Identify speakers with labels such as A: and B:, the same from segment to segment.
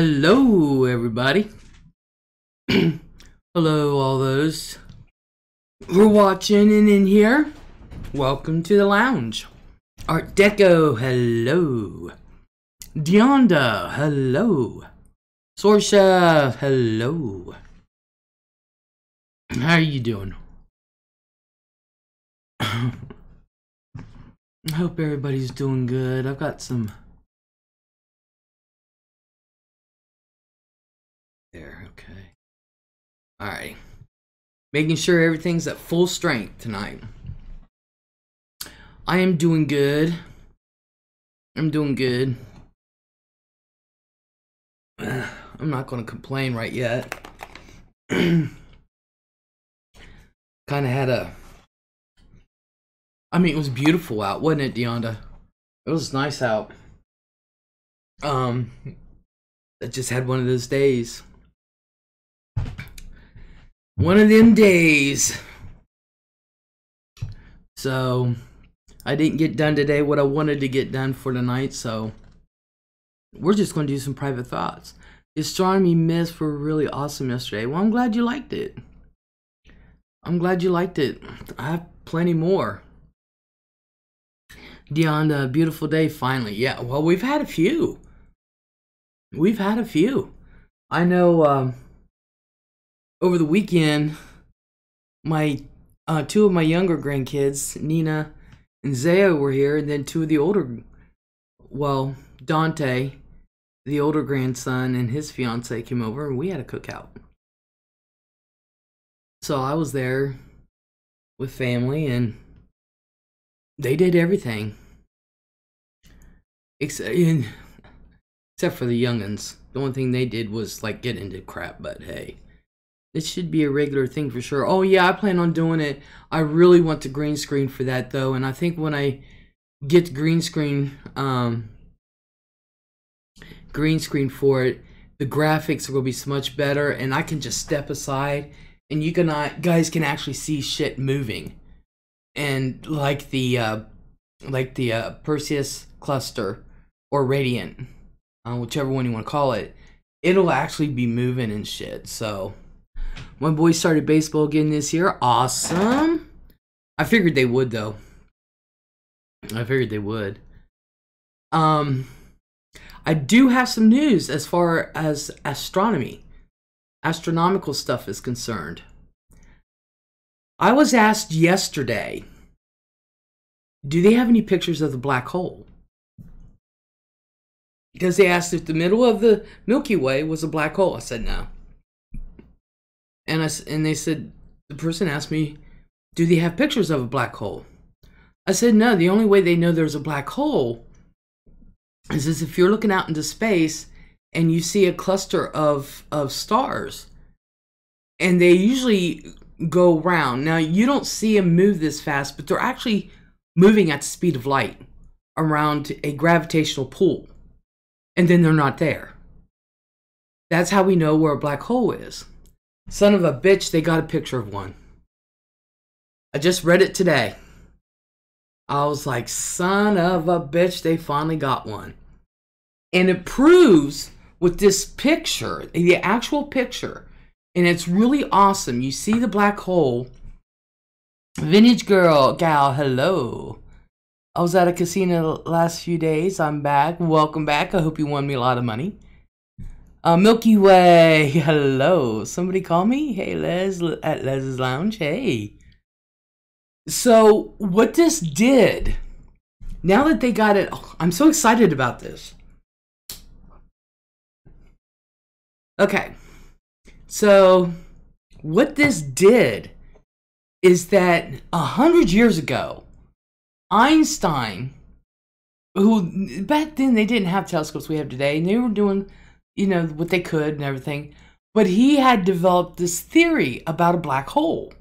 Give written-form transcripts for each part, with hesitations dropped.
A: Hello, everybody. Hello, all those who are watching and in here. Welcome to the lounge. Art Deco, hello. Deonda, hello. Sorsha, hello. How are you doing? I hope everybody's doing good. I've got some... There, okay. Alright. Making sure everything's at full strength tonight. I am doing good. I'm doing good. I'm not going to complain right yet. Kind of had a... I mean, it was beautiful out, wasn't it, Deonda? It was nice out. I just had one of those days. One of them days. So, I didn't get done today what I wanted to get done for tonight, so we're just going to do some private thoughts. The astronomy myths were really awesome yesterday. Well, I'm glad you liked it. I'm glad you liked it. I have plenty more. Deonda, a beautiful day finally. Yeah, well, we've had a few. We've had a few. I know over the weekend, my two of my younger grandkids, Nina and Zaya, were here, and then two of the older, well, Dante, the older grandson, and his fiance came over, and we had a cookout. So I was there with family, and they did everything. Except for the youngins. The only thing they did was, like, get into crap, but hey. This should be a regular thing for sure. Oh, yeah, I plan on doing it. I really want to green screen for that, though. And I think when I get the green screen for it, the graphics are going to be so much better. And I can just step aside. And you guys can actually see shit moving. And like the Perseus cluster or Radiant, whichever one you want to call it, it'll actually be moving and shit. So... my boys started baseball again this year. Awesome. I figured they would, though. I figured they would. I do have some news as far as astronomical stuff is concerned. I was asked yesterday, do they have any pictures of the black hole? Because they asked if the middle of the Milky Way was a black hole. I said no. And they said, the person asked me, do they have pictures of a black hole? I said, no, the only way they know there's a black hole is if you're looking out into space and you see a cluster of stars. And they usually go around. Now, you don't see them move this fast, but they're actually moving at the speed of light around a gravitational pull. And then they're not there. That's how we know where a black hole is. Son of a bitch, they got a picture of one. I just read it today. I was like, son of a bitch, they finally got one. And it proves with this picture, the actual picture, and it's really awesome. You see the black hole. Vintage gal, hello. I was at a casino the last few days. I'm back. Welcome back. I hope you won me a lot of money. Milky Way, hello. Somebody call me? Hey, Les at LEZ'S Lounge. Hey. So, what this did, now that they got it, I'm so excited about this. Okay. So, what this did is that 100 years ago, Einstein, who back then they didn't have telescopes we have today, and they were doing, you know, what they could and everything. But he had developed this theory about a black hole.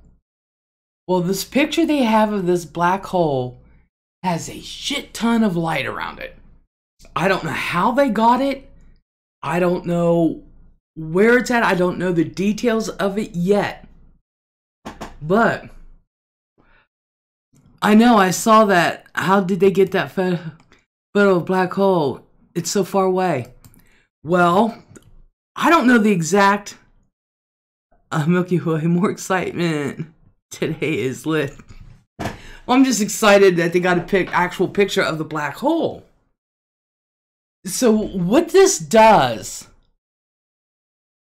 A: Well, this picture they have of this black hole has a shit ton of light around it. I don't know how they got it. I don't know where it's at. I don't know the details of it yet. But I know I saw that. How did they get that photo of black hole? It's so far away. Well, I don't know the exact Milky Way. More excitement. Today is lit. Well, I'm just excited that they got a actual picture of the black hole. So what this does,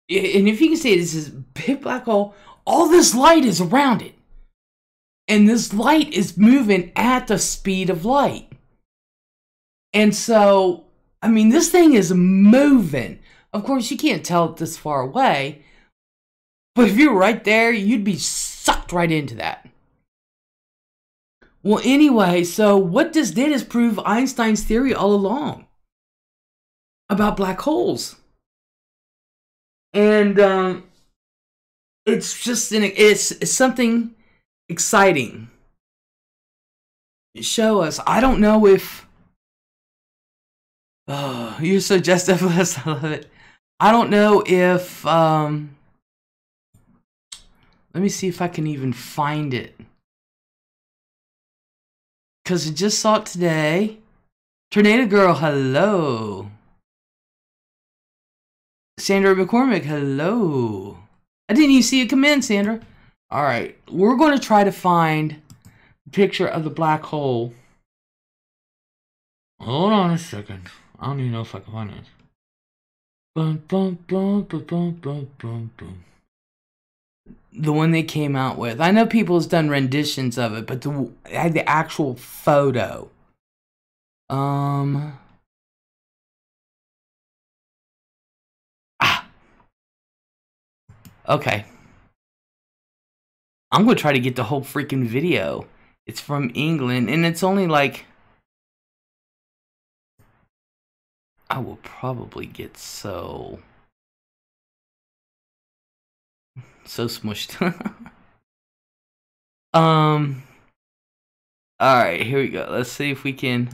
A: and if you can see, this is a big black hole. All this light is around it. And this light is moving at the speed of light. And so, I mean, this thing is moving. Of course, you can't tell it this far away. But if you're right there, you'd be sucked right into that. Well, anyway, so what this did is prove Einstein's theory all along about black holes. And it's just it's something exciting. Show us. I don't know if you're so just effortless. I love it. I don't know if let me see if I can even find it. Because I just saw it today. Tornado Girl, hello. Sandra McCormick, hello. I didn't even see you come in, Sandra. Alright, we're going to try to find a picture of the black hole. Hold on a second. I don't even know if I can find it. Bum, bum, bum, bum, bum, bum, bum, bum. The one they came out with. I know people's done renditions of it, but I had the actual photo. Okay. I'm going to try to get the whole freaking video. It's from England, and it's only like... I will probably get so smushed. Alright, here we go. Let's see if we can...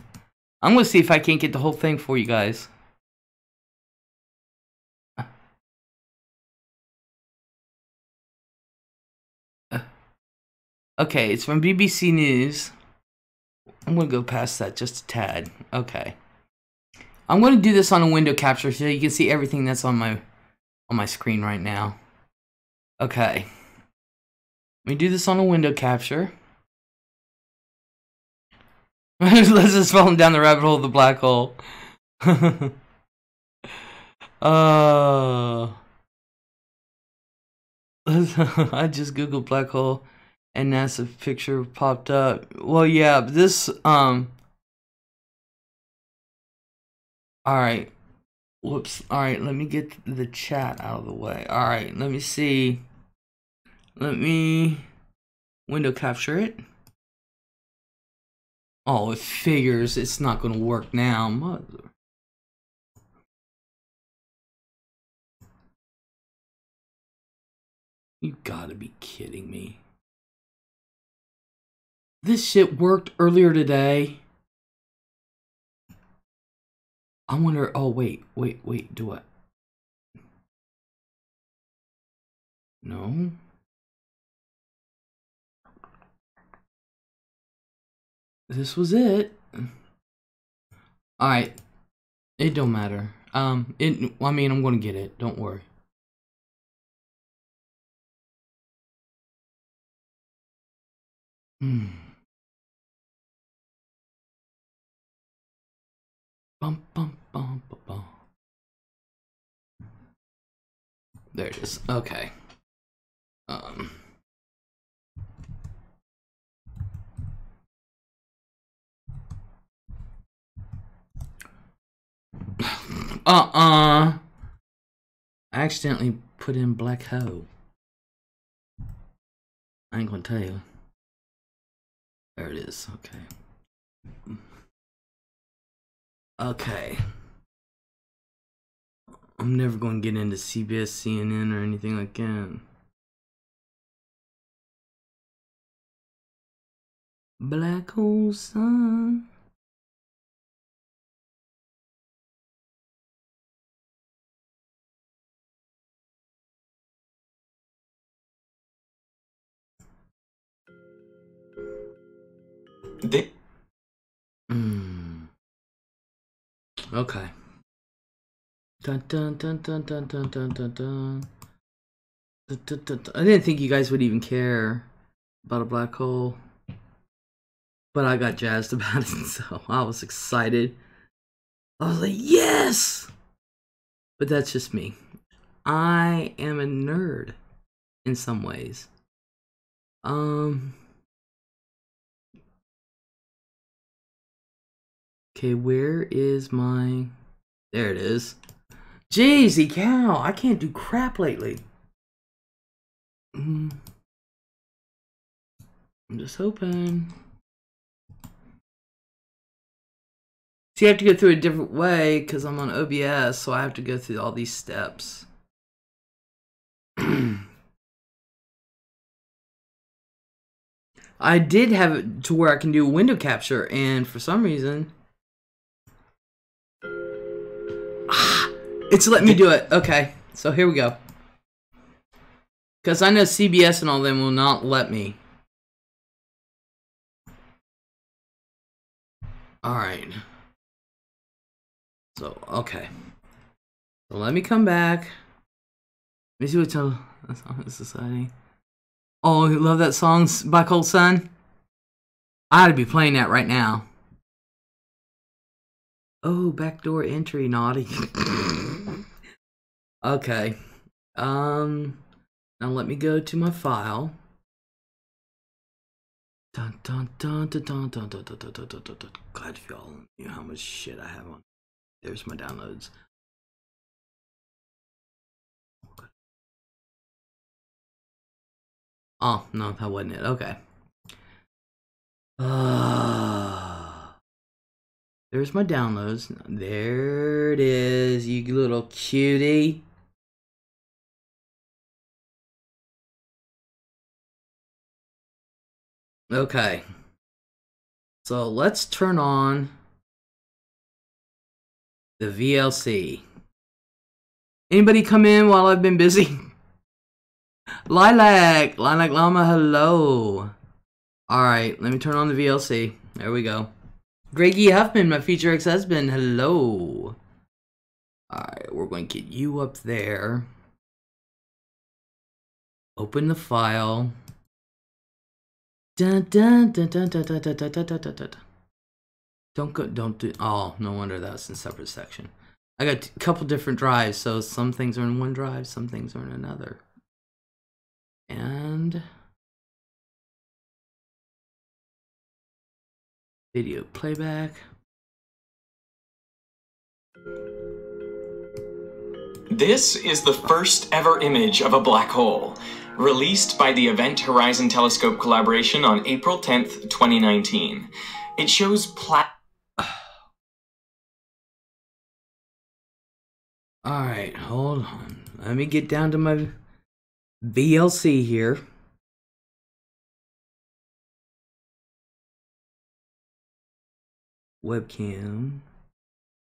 A: I'm going to see if I can't get the whole thing for you guys. Okay, it's from BBC News. I'm going to go past that just a tad. Okay. I'm going to do this on a window capture so you can see everything that's on my screen right now. Okay. Let me do this on a window capture. Let's just falling down the rabbit hole of the black hole. I just googled black hole and NASA picture popped up. Well, yeah, this alright. Whoops. Alright, let me get the chat out of the way. Alright, let me see. Let me window capture it. Oh, it figures it's not going to work now. Mother. You gotta be kidding me. This shit worked earlier today. I wonder, oh wait, do what? No. This was it. Alright. It don't matter. I mean, I'm gonna get it. Don't worry. Bum, bum, bum, bum, bum. There it is. Okay. I accidentally put in black hole. I ain't gonna tell you. There it is. Okay. Okay. I'm never gonna get into CBS, CNN, or anything like that. Black hole sun. Okay. Dun, dun, dun, dun, dun, dun, dun, dun, dun. Dun, dun, dun, dun. I didn't think you guys would even care about a black hole, but I got jazzed about it, so I was excited. I was like, yes! But that's just me. I am a nerd in some ways. Okay, where is my... There it is. Jeezy cow, I can't do crap lately. I'm just hoping. See, I have to go through a different way because I'm on OBS, so I have to go through all these steps. I did have it to where I can do window capture, and for some reason... it's letting me do it. Okay, so here we go. Because I know CBS and all them will not let me. Alright. So, okay. So let me come back. Let me see what song is Society. Oh, you love that song, Black Hole Sun? I ought to be playing that right now. Oh, backdoor entry, naughty. Okay. Now let me go to my file. Dun dun dun dun dun dun dun dun dun dun dun dun. God, if y'all knew how much shit I have on. There's my downloads. Oh, no, that wasn't it. Okay. There's my downloads. There it is, you little cutie. Okay. So let's turn on the VLC. Anybody come in while I've been busy? Lilac Llama, hello. Alright, let me turn on the VLC. There we go. Greggy Huffman, my future ex-husband, hello. Alright, we're going to get you up there. Open the file. Dun dun dun dun dun dun dun dun dun dun dun. Don't do. Oh, no wonder that's in a separate section. I got a couple different drives, so some things are in one drive, some things are in another. And video playback.
B: This is the first ever image of a black hole, released by the Event Horizon Telescope collaboration on April 10th, 2019. It shows
A: Alright, hold on. Let me get down to my VLC here. Webcam.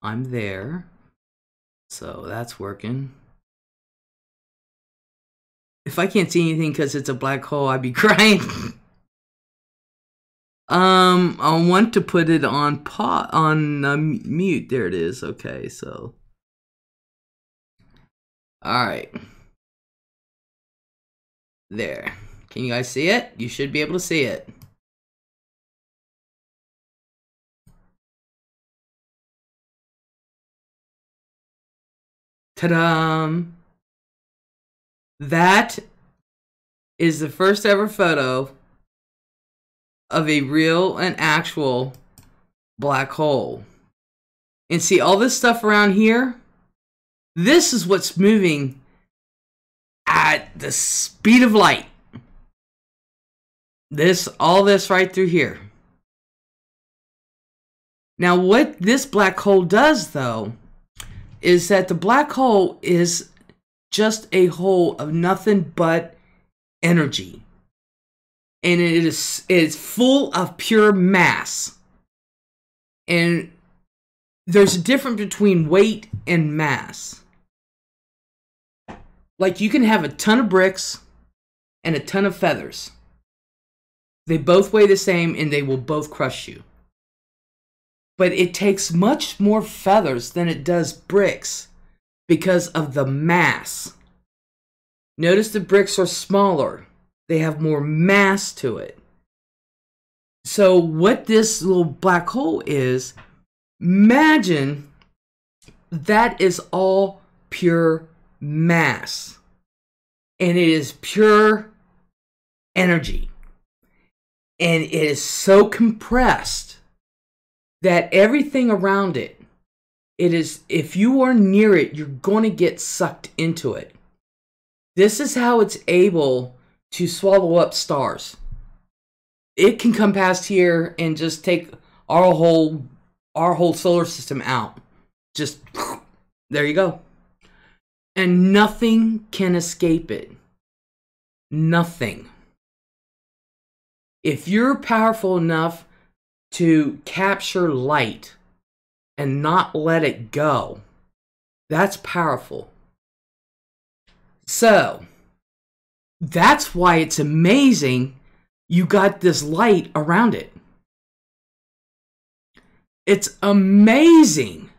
A: I'm there. So that's working. If I can't see anything because it's a black hole, I'd be crying. I want to put it on mute. There it is. Okay, so. Alright. There. Can you guys see it? You should be able to see it. Ta-da! That is the first ever photo of a real and actual black hole. And see all this stuff around here? This is what's moving at the speed of light. All this right through here. Now what this black hole does though, is that the black hole is just a hole of nothing but energy. And it's full of pure mass. And there's a difference between weight and mass. Like you can have a ton of bricks and a ton of feathers. They both weigh the same and they will both crush you. But it takes much more feathers than it does bricks because of the mass. Notice the bricks are smaller. They have more mass to it. So what this little black hole is, imagine that is all pure mass. And it is pure energy. And it is so compressed that everything around it, if you are near it, you're going to get sucked into it. This is how it's able to swallow up stars. It can come past here and just take our whole solar system out. Just, there you go. And nothing can escape it. Nothing. If you're powerful enough to capture light and not let it go, that's powerful. So, that's why it's amazing you got this light around it. It's amazing.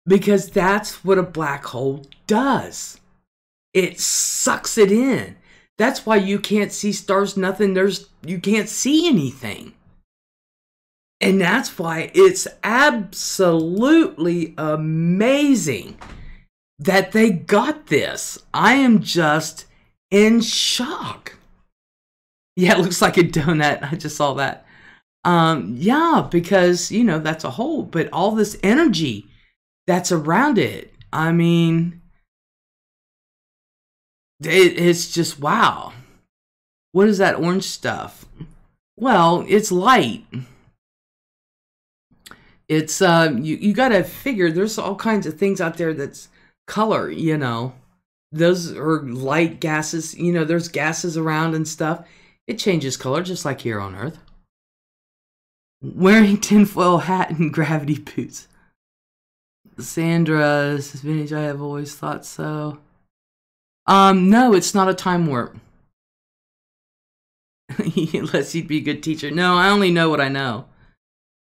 A: Because that's what a black hole does. It sucks it in. That's why you can't see stars, nothing. You can't see anything. And that's why it's absolutely amazing that they got this. I am just in shock. Yeah, it looks like a donut. I just saw that. Yeah, because, you know, that's a hole. But all this energy that's around it, I mean, it's just wow. What is that orange stuff? Well, it's light. It's you gotta figure there's all kinds of things out there that's color, you know. Those are light gases, you know, there's gases around and stuff. It changes color just like here on Earth. Wearing tinfoil hat and gravity boots. Sandra, this is vintage, I have always thought so. No, it's not a time warp. Unless you'd be a good teacher. No, I only know what I know.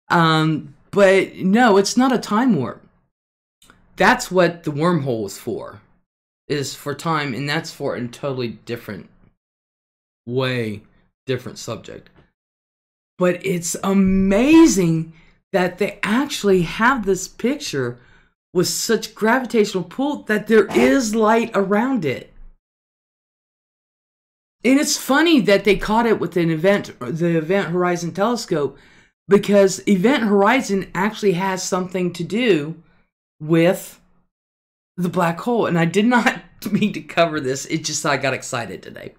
A: But no, it's not a time warp. That's what the wormhole is for time, and that's for a totally different way, different subject. But it's amazing that they actually have this picture with such gravitational pull that there is light around it. And it's funny that they caught it with the Event Horizon Telescope, because Event Horizon actually has something to do with the black hole. And I did not mean to cover this. It just, I got excited today.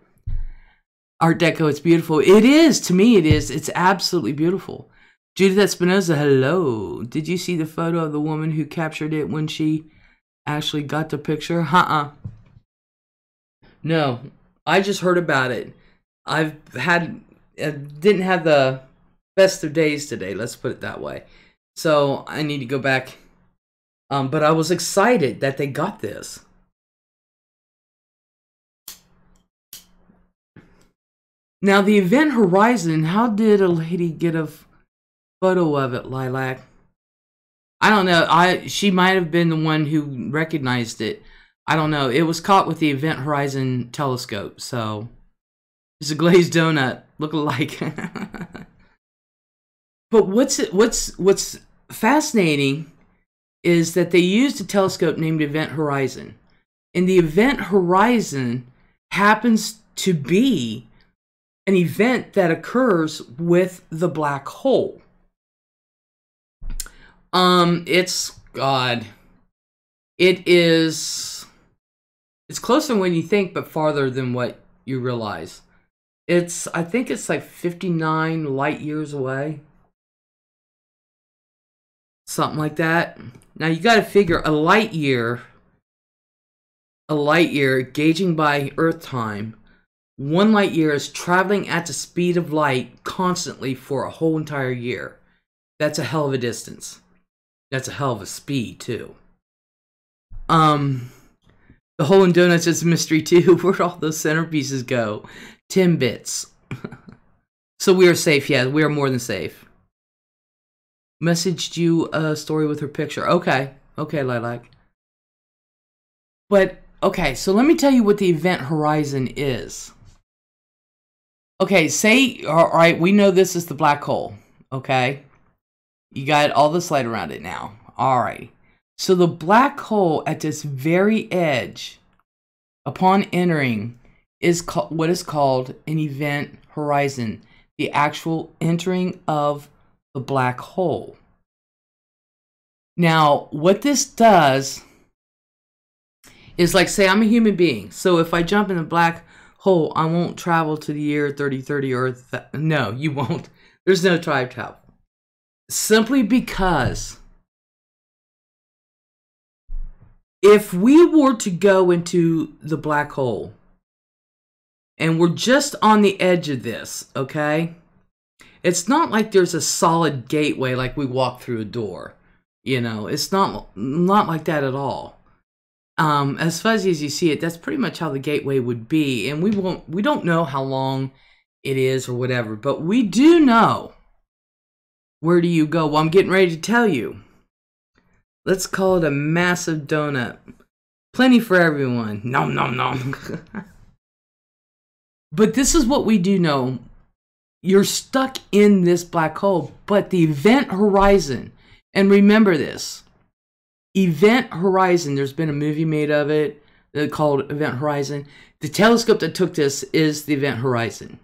A: Art Deco, it's beautiful. It is. To me, it is. It's absolutely beautiful. Judith Espinoza, hello. Did you see the photo of the woman who captured it when she actually got the picture? No, I just heard about it. I didn't have the best of days today, let's put it that way. So I need to go back. But I was excited that they got this. Now the Event Horizon, how did a lady get a photo of it, Lilac? I don't know. She might have been the one who recognized it. I don't know. It was caught with the Event Horizon Telescope, so it's a glazed donut. Look alike. But what's fascinating is that they used a telescope named Event Horizon, and the Event Horizon happens to be an event that occurs with the black hole. It's closer than you think, but farther than what you realize. I think it's like 59 light years away. Something like that. Now you got to figure a light year, gauging by Earth time, 1 light year is traveling at the speed of light constantly for a whole entire year. That's a hell of a distance. That's a hell of a speed too. The hole in donuts is a mystery too. Where'd all those centerpieces go? Timbits. So we are safe. Yeah, we are more than safe. Messaged you a story with her picture. Okay, Lilac. But, okay, so let me tell you what the event horizon is. Okay, say, all right, we know this is the black hole, okay? You got all this light around it now. All right. So the black hole at this very edge, upon entering, is what is called an event horizon, the actual entering of the black hole. Now, what this does is, like, say I'm a human being. So if I jump in the black hole, I won't travel to the year 3030 or no, you won't. There's no time travel. Simply because if we were to go into the black hole and we're just on the edge of this, okay? It's not like there's a solid gateway like we walk through a door. You know, it's not like that at all. As fuzzy as you see it, that's pretty much how the gateway would be. And we don't know how long it is or whatever, but we do know. Where do you go? Well, I'm getting ready to tell you. Let's call it a massive donut. Plenty for everyone. Nom, nom, nom. But this is what we do know. You're stuck in this black hole, but the event horizon, and remember this, event horizon, there's been a movie made of it called Event Horizon. The telescope that took this is the event horizon.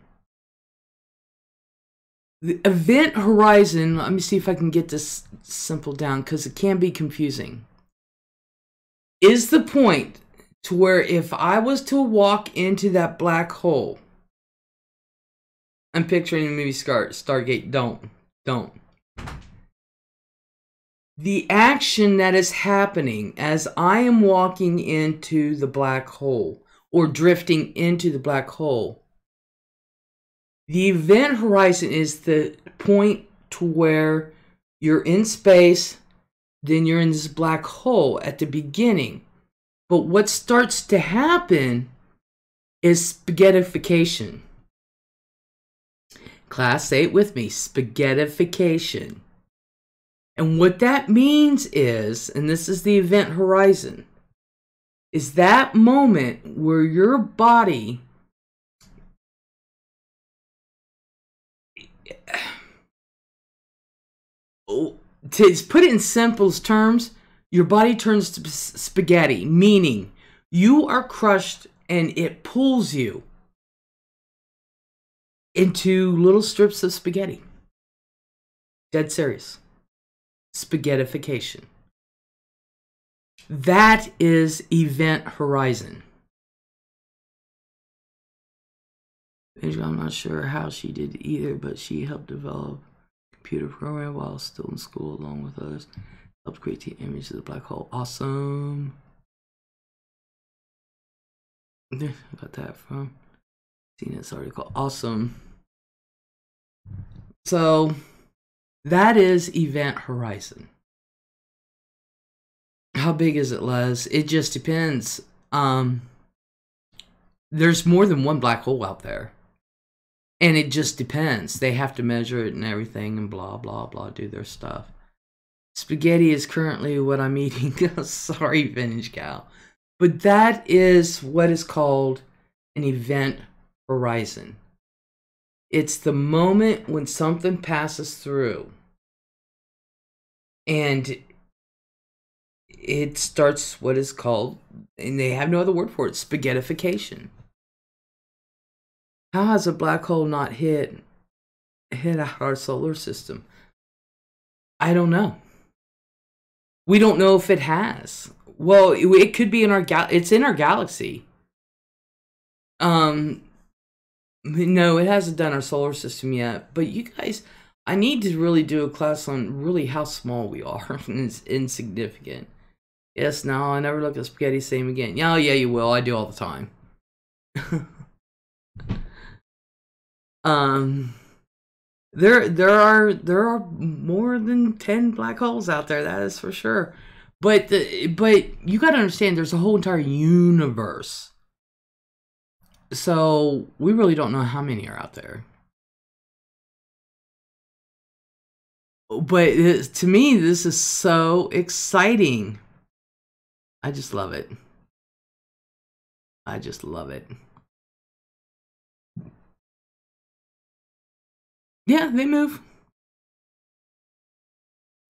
A: The event horizon, let me see if I can get this simple down because it can be confusing, is the point to where if I was to walk into that black hole, I'm picturing the movie Stargate, don't. The action that is happening as I am walking into the black hole or drifting into the black hole, the event horizon is the point to where you're in space, then you're in this black hole at the beginning. But what starts to happen is spaghettification. Class, say it with me, spaghettification. And what that means is, and this is the event horizon, is that moment where your body to put it in simplest terms, your body turns to spaghetti, meaning you are crushed and it pulls you into little strips of spaghetti. Dead serious. Spaghettification. That is event horizon. I'm not sure how she did either, but she helped develop a computer program while still in school along with others. Helped create the image of the black hole. Awesome. I got that from seeing this article. Awesome. So that is event horizon. How big is it, Les? It just depends. There's more than one black hole out there. And it just depends. They have to measure it and everything and blah, blah, blah, do their stuff. Spaghetti is currently what I'm eating. Sorry, Vintage Gal. But that is what is called an event horizon. It's the moment when something passes through. And it starts what is called, and they have no other word for it, spaghettification. How has a black hole not hit our solar system? I don't know. We don't know if it has. Well, it could be in our it's in our galaxy. No, it hasn't done our solar system yet. But you guys, I need to really do a class on really how small we are. It's insignificant. Yes, no, I never look at spaghetti same again. Yeah, you will. I do all the time. There are more than 10 black holes out there, that is for sure. But you got to understand, there's a whole entire universe. So we really don't know how many are out there. But to me, this is so exciting. I just love it. I just love it. Yeah, they move.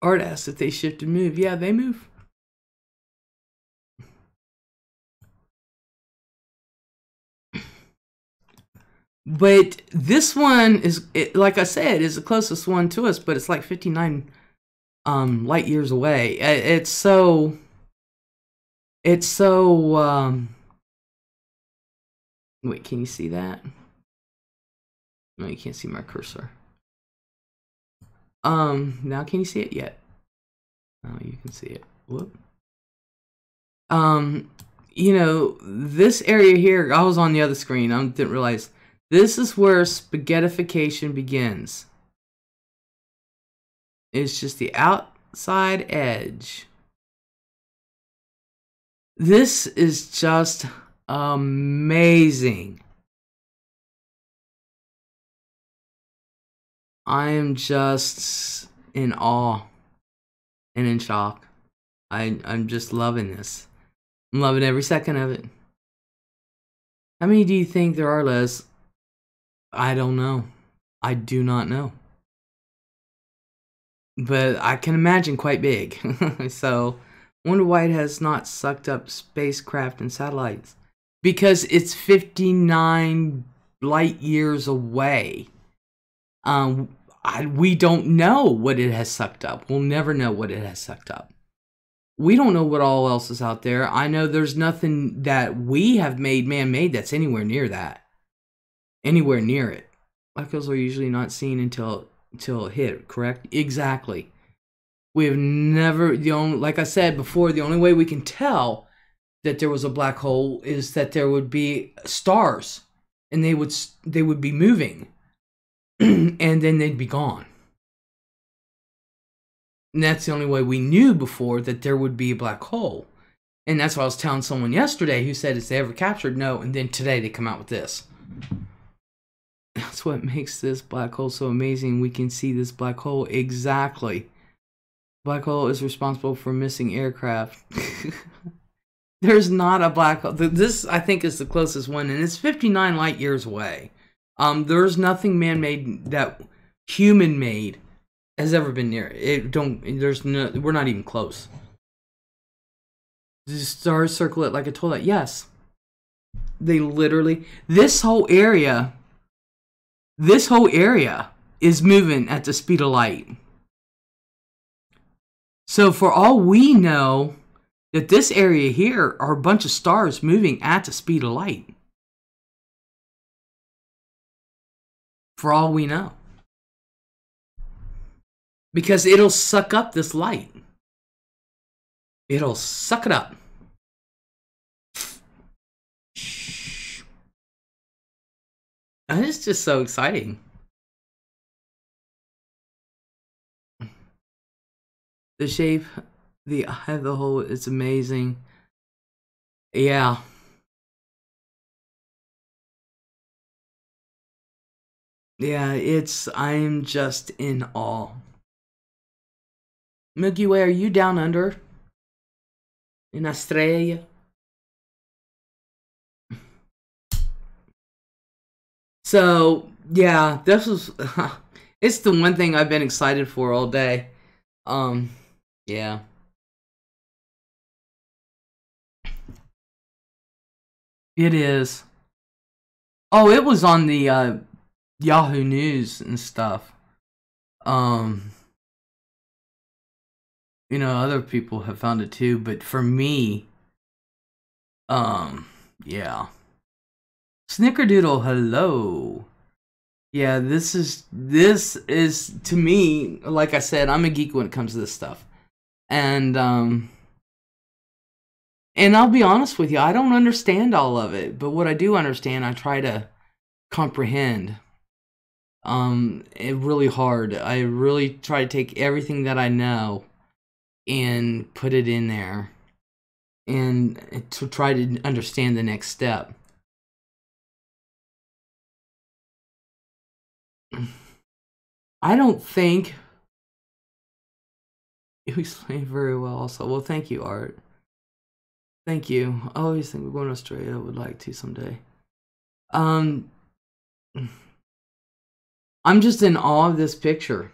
A: Art asked if they shift and move. Yeah, they move. But this one is, like I said, is the closest one to us, but it's like 59 light years away. It's so wait, can you see that? No, you can't see my cursor. Now can you see it yet? Oh, you can see it. Whoop. You know, this area here, I was on the other screen. I didn't realize this is where spaghettification begins. It's just the outside edge. This is just amazing. I am just in awe and in shock. I'm just loving this. I'm loving every second of it. How many do you think there are, Les? I don't know. I do not know. But I can imagine quite big. So, wonder why it has not sucked up spacecraft and satellites. Because it's 59 light years away. We don't know what it has sucked up. We'll never know what it has sucked up. We don't know what all else is out there. I know there's nothing that we have made man-made that's anywhere near that. Anywhere near it. Black holes are usually not seen until it hit, correct? Exactly. We have never, like I said before, the only way we can tell that there was a black hole is that there would be stars and they would be moving and then they'd be gone. And that's the only way we knew before that there would be a black hole. And that's what I was telling someone yesterday who said, is they ever captured? No. And then today they come out with this. That's what makes this black hole so amazing. We can see this black hole exactly. Black hole is responsible for missing aircraft. There's not a black hole. This, I think, is the closest one, and it's 59 light years away. There's nothing man-made that human-made has ever been near it. We're not even close. The stars circle it like a toilet. Yes. They literally, this whole area is moving at the speed of light. So for all we know, that this area here are a bunch of stars moving at the speed of light. For all we know. Because it'll suck up this light. It'll suck it up. And it's just so exciting. The shape, the eye of the hole, it's amazing. Yeah. Yeah, I'm just in awe. Milky Way, are you down under? In Australia? So, yeah, this was... it's the one thing I've been excited for all day. Yeah. It is. Oh, it was on the Yahoo News and stuff. You know, other people have found it too, but for me, yeah. Snickerdoodle, hello. Yeah, this is to me, like I said, I'm a geek when it comes to this stuff. And I'll be honest with you, I don't understand all of it, but what I do understand, I try to comprehend. It really hard. I really try to take everything that I know and put it in there and to try to understand the next step. I don't think you explained very well also. Well, thank you, Art. Thank you. I always think we're going to Australia. I would like to someday. I'm just in awe of this picture.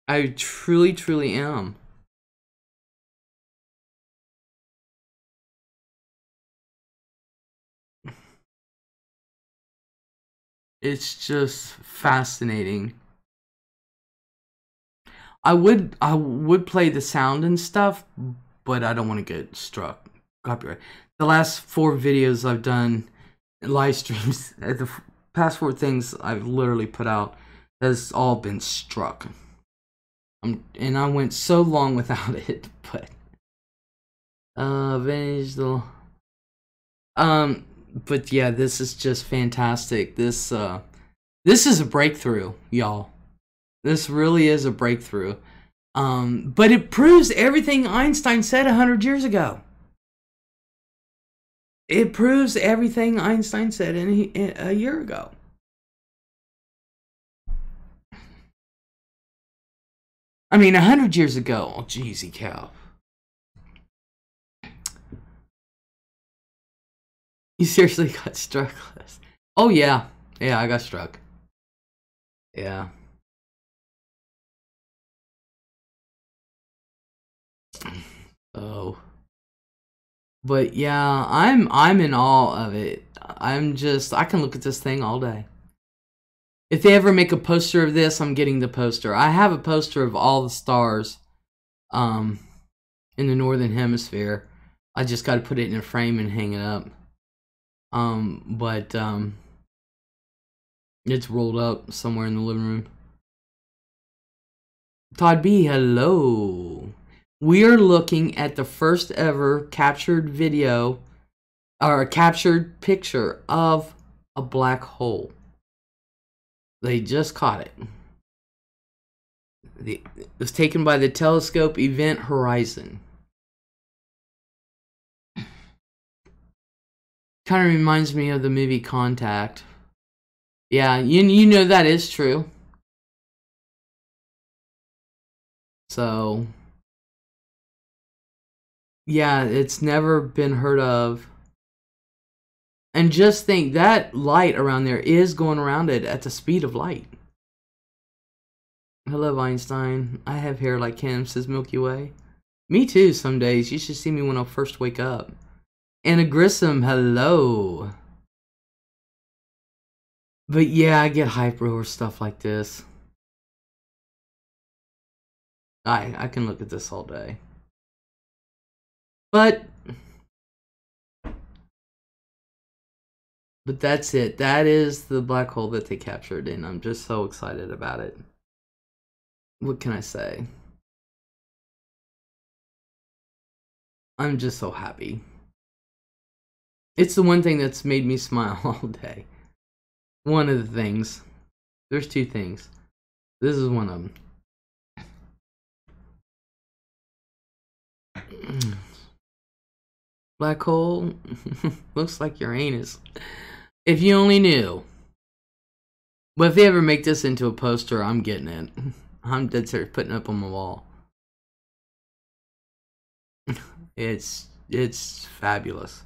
A: I truly, truly am. It's just fascinating. I would play the sound and stuff, but I don't want to get struck copyright. The last 4 videos I've done, live streams, the past 4 things I've literally put out has all been struck. And I went so long without it, but but yeah, this is just fantastic. This is a breakthrough, y'all. This really is a breakthrough. But it proves everything Einstein said 100 years ago. It proves everything Einstein said a year ago. I mean, 100 years ago. Oh, jeezy cow. You seriously got struck? Oh, yeah. Yeah, I got struck. Yeah. Oh. But yeah, I'm in awe of it. I can look at this thing all day. If they ever make a poster of this, I'm getting the poster. I have a poster of all the stars in the northern hemisphere. I just got to put it in a frame and hang it up. But it's rolled up somewhere in the living room. Todd B, hello. We are looking at the first ever captured video or captured picture of a black hole. They just caught it. It was taken by the telescope Event Horizon. Kind of reminds me of the movie Contact. Yeah, you know that is true. So, yeah, it's never been heard of. And just think, that light around there is going around it at the speed of light. Hello, Einstein. I have hair like him, says Milky Way. Me too, some days. You should see me when I first wake up. Anna Grissom, hello. But yeah, I get hyper over stuff like this. I can look at this all day. But that's it. That is the black hole that they captured, and I'm just so excited about it. What can I say? I'm just so happy. It's the one thing that's made me smile all day. One of the things. There's 2 things. This is one of them. Black hole looks like Uranus. If you only knew. But if they ever make this into a poster, I'm getting it. I'm dead serious putting it up on my wall. It's fabulous.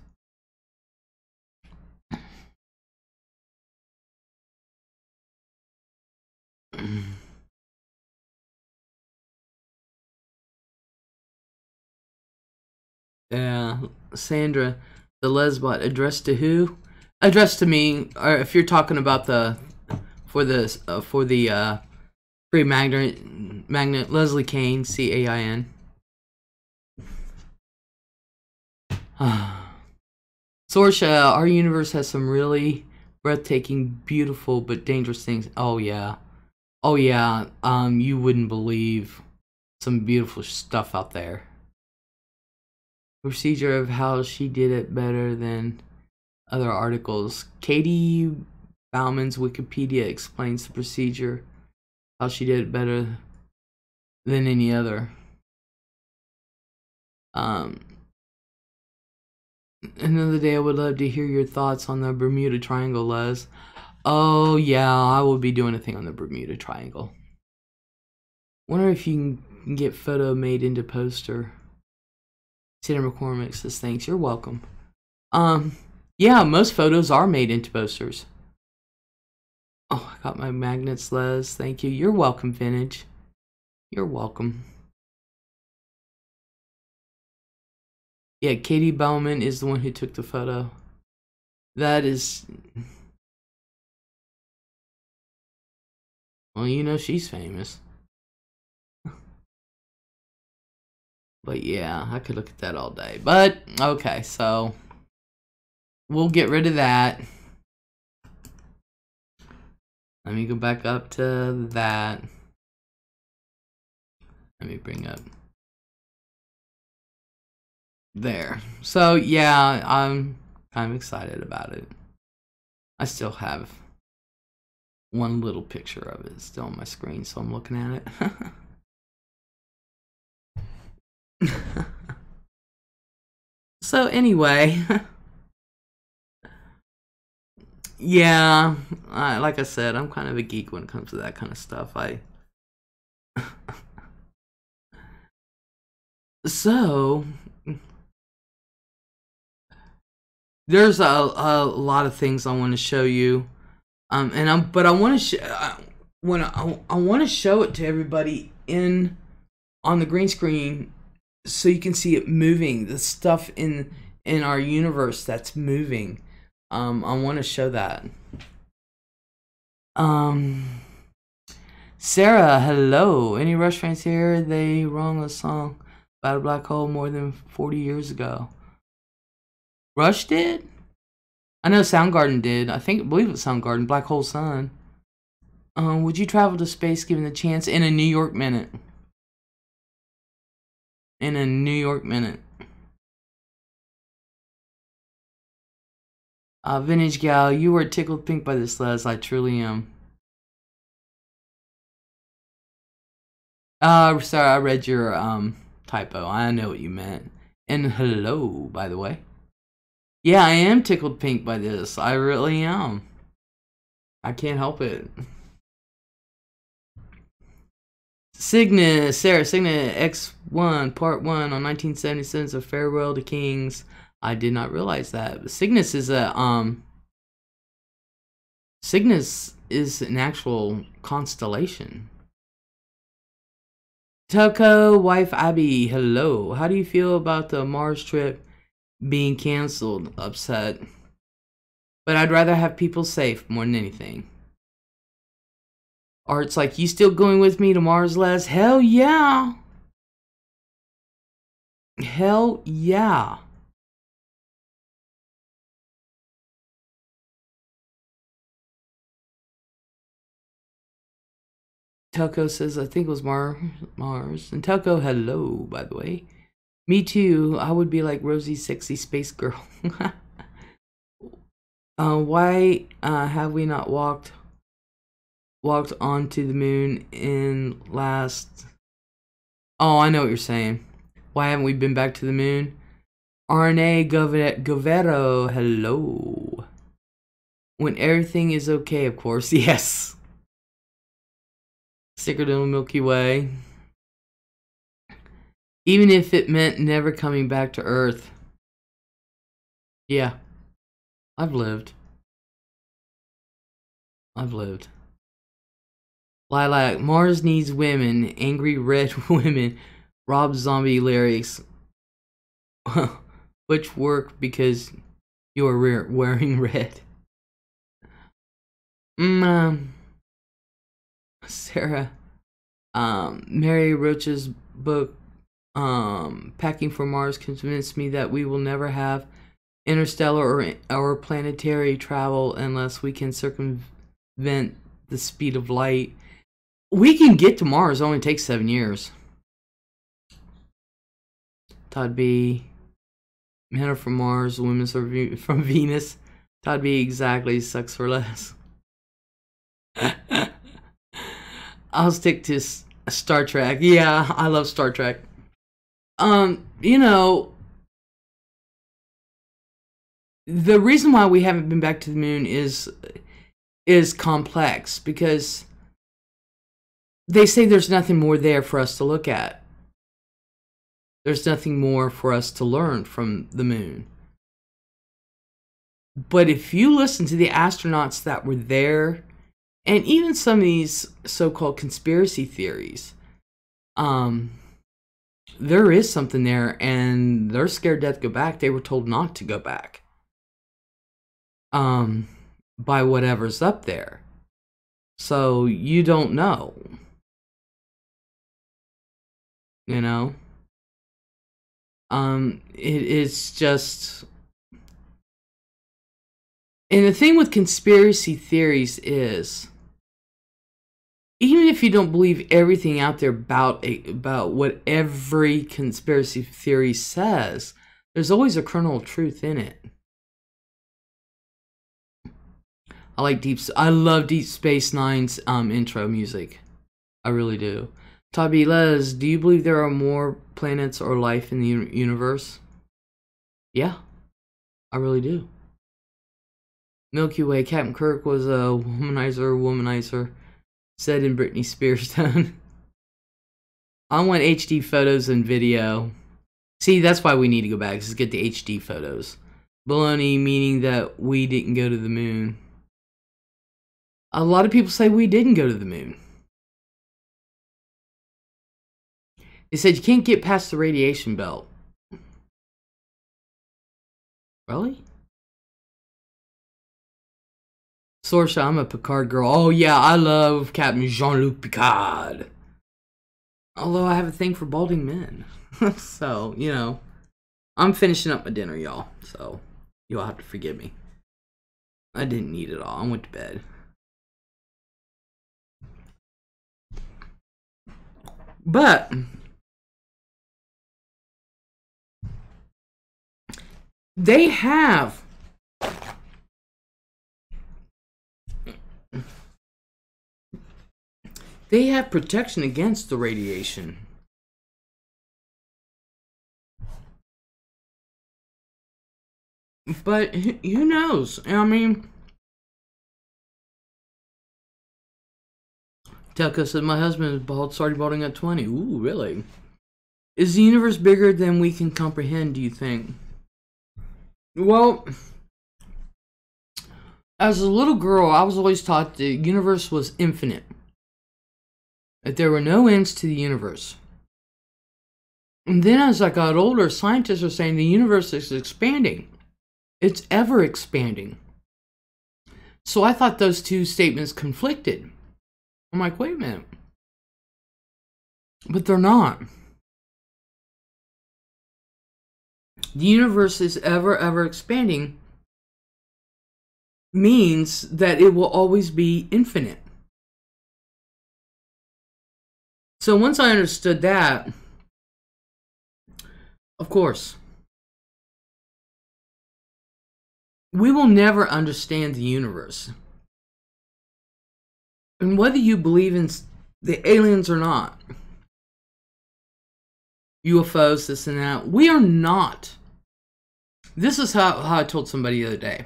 A: Yeah, Sandra, the LEZ'S addressed to who? Addressed to me. Or if you're talking about for the free magnet Leslie Cain, CAIN. Sorsha, our universe has some really breathtaking, beautiful, but dangerous things. Oh yeah, oh yeah. You wouldn't believe some beautiful stuff out there. Procedure of how she did it better than other articles. Katie Bauman's Wikipedia explains the procedure, how she did it better than any other. Another day I would love to hear your thoughts on the Bermuda Triangle, Les. Oh yeah, I will be doing a thing on the Bermuda Triangle. Wonder if you can get photo made into poster. Cedar McCormick says, thanks, you're welcome. Yeah, most photos are made into posters. Oh, I got my magnets, Les. Thank you. You're welcome, Vintage. You're welcome. Yeah, Katie Bowman is the one who took the photo. That is... Well, you know she's famous. But yeah, I could look at that all day. But, okay, so... We'll get rid of that. Let me go back up to that. Let me bring up... There. So, yeah, I'm kind of excited about it. I still have one little picture of it still on my screen, so I'm looking at it. So, anyway... Yeah, like I said, I'm kind of a geek when it comes to that kind of stuff. So, there's a lot of things I want to show you, but I want to I want to show it to everybody on the green screen so you can see it moving, the stuff in our universe that's moving. I want to show that. Sarah, hello. Any Rush fans here? They wrong a song about a black hole more than 40 years ago. Rush did? I know Soundgarden did. I believe it was Soundgarden. Black Hole Sun. Would you travel to space given the chance? In a New York minute. In a New York minute. Vintage Gal, you were tickled pink by this, Les. I truly am. Sorry, I read your typo. I know what you meant. And hello, by the way. Yeah, I am tickled pink by this. I really am. I can't help it. Cygnus, Sarah, Cygnus X1, Part 1 on 1977's A Farewell to Kings. I did not realize that. But Cygnus is Cygnus is an actual constellation. Toko, wife Abby, hello. How do you feel about the Mars trip being canceled? Upset. But I'd rather have people safe more than anything. Art's like, you still going with me to Mars, Les? Hell yeah. Hell yeah. Telco says, I think it was Mars. And Telco, hello, by the way. Me too. I would be like Rosie, sexy space girl. Why have we not walked onto the moon in last... Oh, I know what you're saying. Why haven't we been back to the moon? RNA Govero, hello. When everything is okay, of course. Yes. Secret of the Milky Way. Even if it meant never coming back to Earth. Yeah. I've lived. Lilac, Mars needs women. Angry red women. Rob Zombie lyrics. Which work because you're wearing red. Sarah, Mary Roach's book, Packing for Mars, convinced me that we will never have interstellar or planetary travel unless we can circumvent the speed of light. We can get to Mars, it only takes 7 years. Todd B. Men are from Mars, women are from Venus. Todd B. Exactly, sucks for less. I'll stick to Star Trek. Yeah, I love Star Trek. You know, the reason why we haven't been back to the moon is complex because they say there's nothing more there for us to look at. There's nothing more for us to learn from the moon. But if you listen to the astronauts that were there, and even some of these so-called conspiracy theories, there is something there, and they're scared death to go back. They were told not to go back by whatever's up there. So you don't know. You know? It's just... And the thing with conspiracy theories is, even if you don't believe everything out there about what every conspiracy theory says, there's always a kernel of truth in it. I love Deep Space Nine's intro music. I really do. Tabby Les, do you believe there are more planets or life in the universe? Yeah, I really do. Milky Way, Captain Kirk was a womanizer, said in Britney Spears tone. I want HD photos and video. See, that's why we need to go back, is get the HD photos. Baloney, meaning that we didn't go to the moon. A lot of people say we didn't go to the moon. They said you can't get past the radiation belt. Really? Sorsha, I'm a Picard girl. Oh yeah, I love Captain Jean-Luc Picard. Although I have a thing for balding men. So, you know, I'm finishing up my dinner, y'all. So, you'll have to forgive me. I didn't eat it all. I went to bed. But they have protection against the radiation. But who knows? I mean, Telka said, my husband is bald, started balding at 20. Ooh, really? Is the universe bigger than we can comprehend, do you think? Well, as a little girl, I was always taught the universe was infinite. That there were no ends to the universe. And then as I got older, scientists are saying the universe is expanding. It's ever expanding. So I thought those two statements conflicted. I'm like, wait a minute. But they're not. The universe is ever expanding means that it will always be infinite. So once I understood that, of course, we will never understand the universe. And whether you believe in the aliens or not, UFOs, this and that, we are not. This is how I told somebody the other day.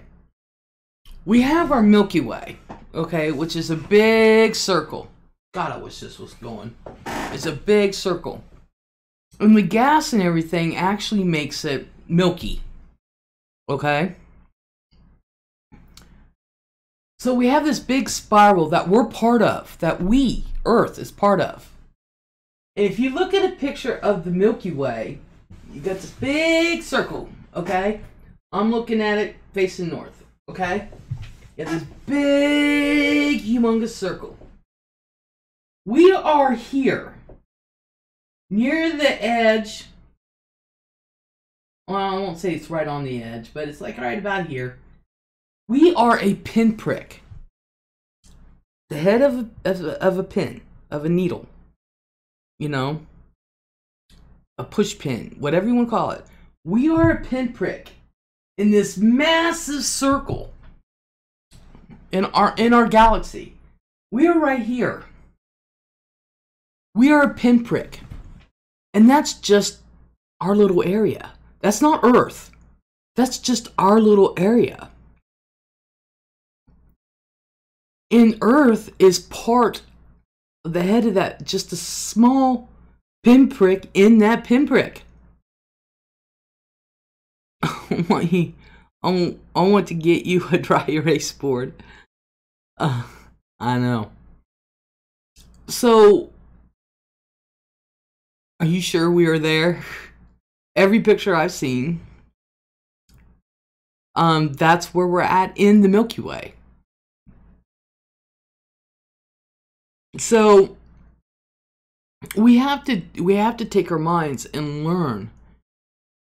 A: We have our Milky Way, okay, which is a big circle. God, I wish this was going. It's a big circle. And the gas and everything actually makes it milky, okay? So we have this big spiral that we're part of, that we, Earth, is part of. And if you look at a picture of the Milky Way, you got this big circle, okay? I'm looking at it facing north, okay? You have this big, humongous circle. We are here, near the edge. Well, I won't say it's right on the edge, but it's like right about here. We are a pinprick. The head of a pin, of a needle. You know? A push pin, whatever you want to call it. We are a pinprick in this massive circle in our galaxy. We are right here. We are a pinprick. And that's just our little area. That's not Earth. That's just our little area. And Earth is part of the head of that, just a small pinprick in that pinprick. I want to get you a dry erase board. I know. So, are you sure we are there? Every picture I've seen, that's where we're at in the Milky Way. So, we have to take our minds and learn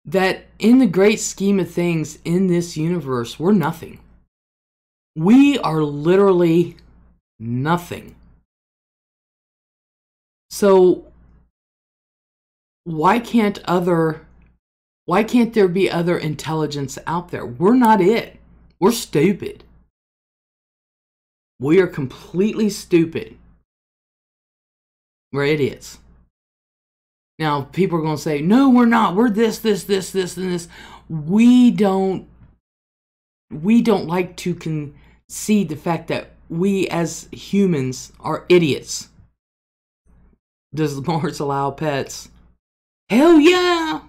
A: that in the great scheme of things in this universe, we're nothing. We are literally nothing. So why can't there be other intelligence out there? We're not it. We're stupid. We are completely stupid. We're idiots. Now, people are going to say, no, we're not. We're this, and this. We don't like to concede the fact that we as humans are idiots. Does Mars allow pets? Hell yeah!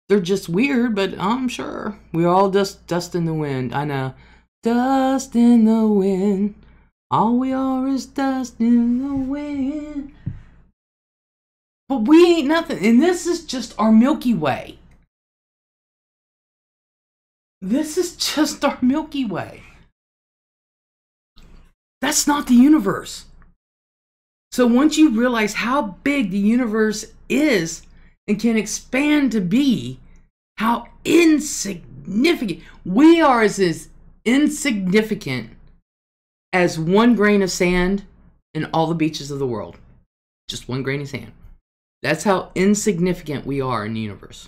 A: They're just weird, but I'm sure. We're all just dust in the wind. I know. Dust in the wind. All we are is dust in the wind. But we ain't nothing. And this is just our Milky Way. This is just our Milky Way. That's not the universe. So once you realize how big the universe is and can expand to be, how insignificant we are, as insignificant as one grain of sand in all the beaches of the world. Just one grain of sand. That's how insignificant we are in the universe.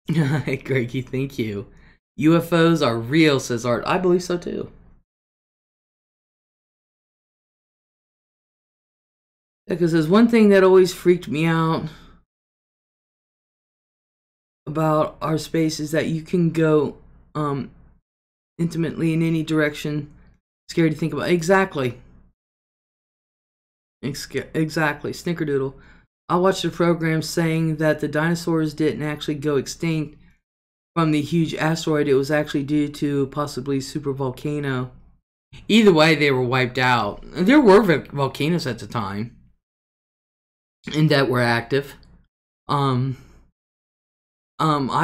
A: Hey, Greggy, thank you. UFOs are real, says Art. I believe so too. Because there's one thing that always freaked me out about our space is that you can go intimately in any direction. Scary to think about. Exactly. Exactly. Snickerdoodle. I watched a program saying that the dinosaurs didn't actually go extinct from the huge asteroid. It was actually due to possibly supervolcano. Either way, they were wiped out. There were volcanoes at the time, and that were active. I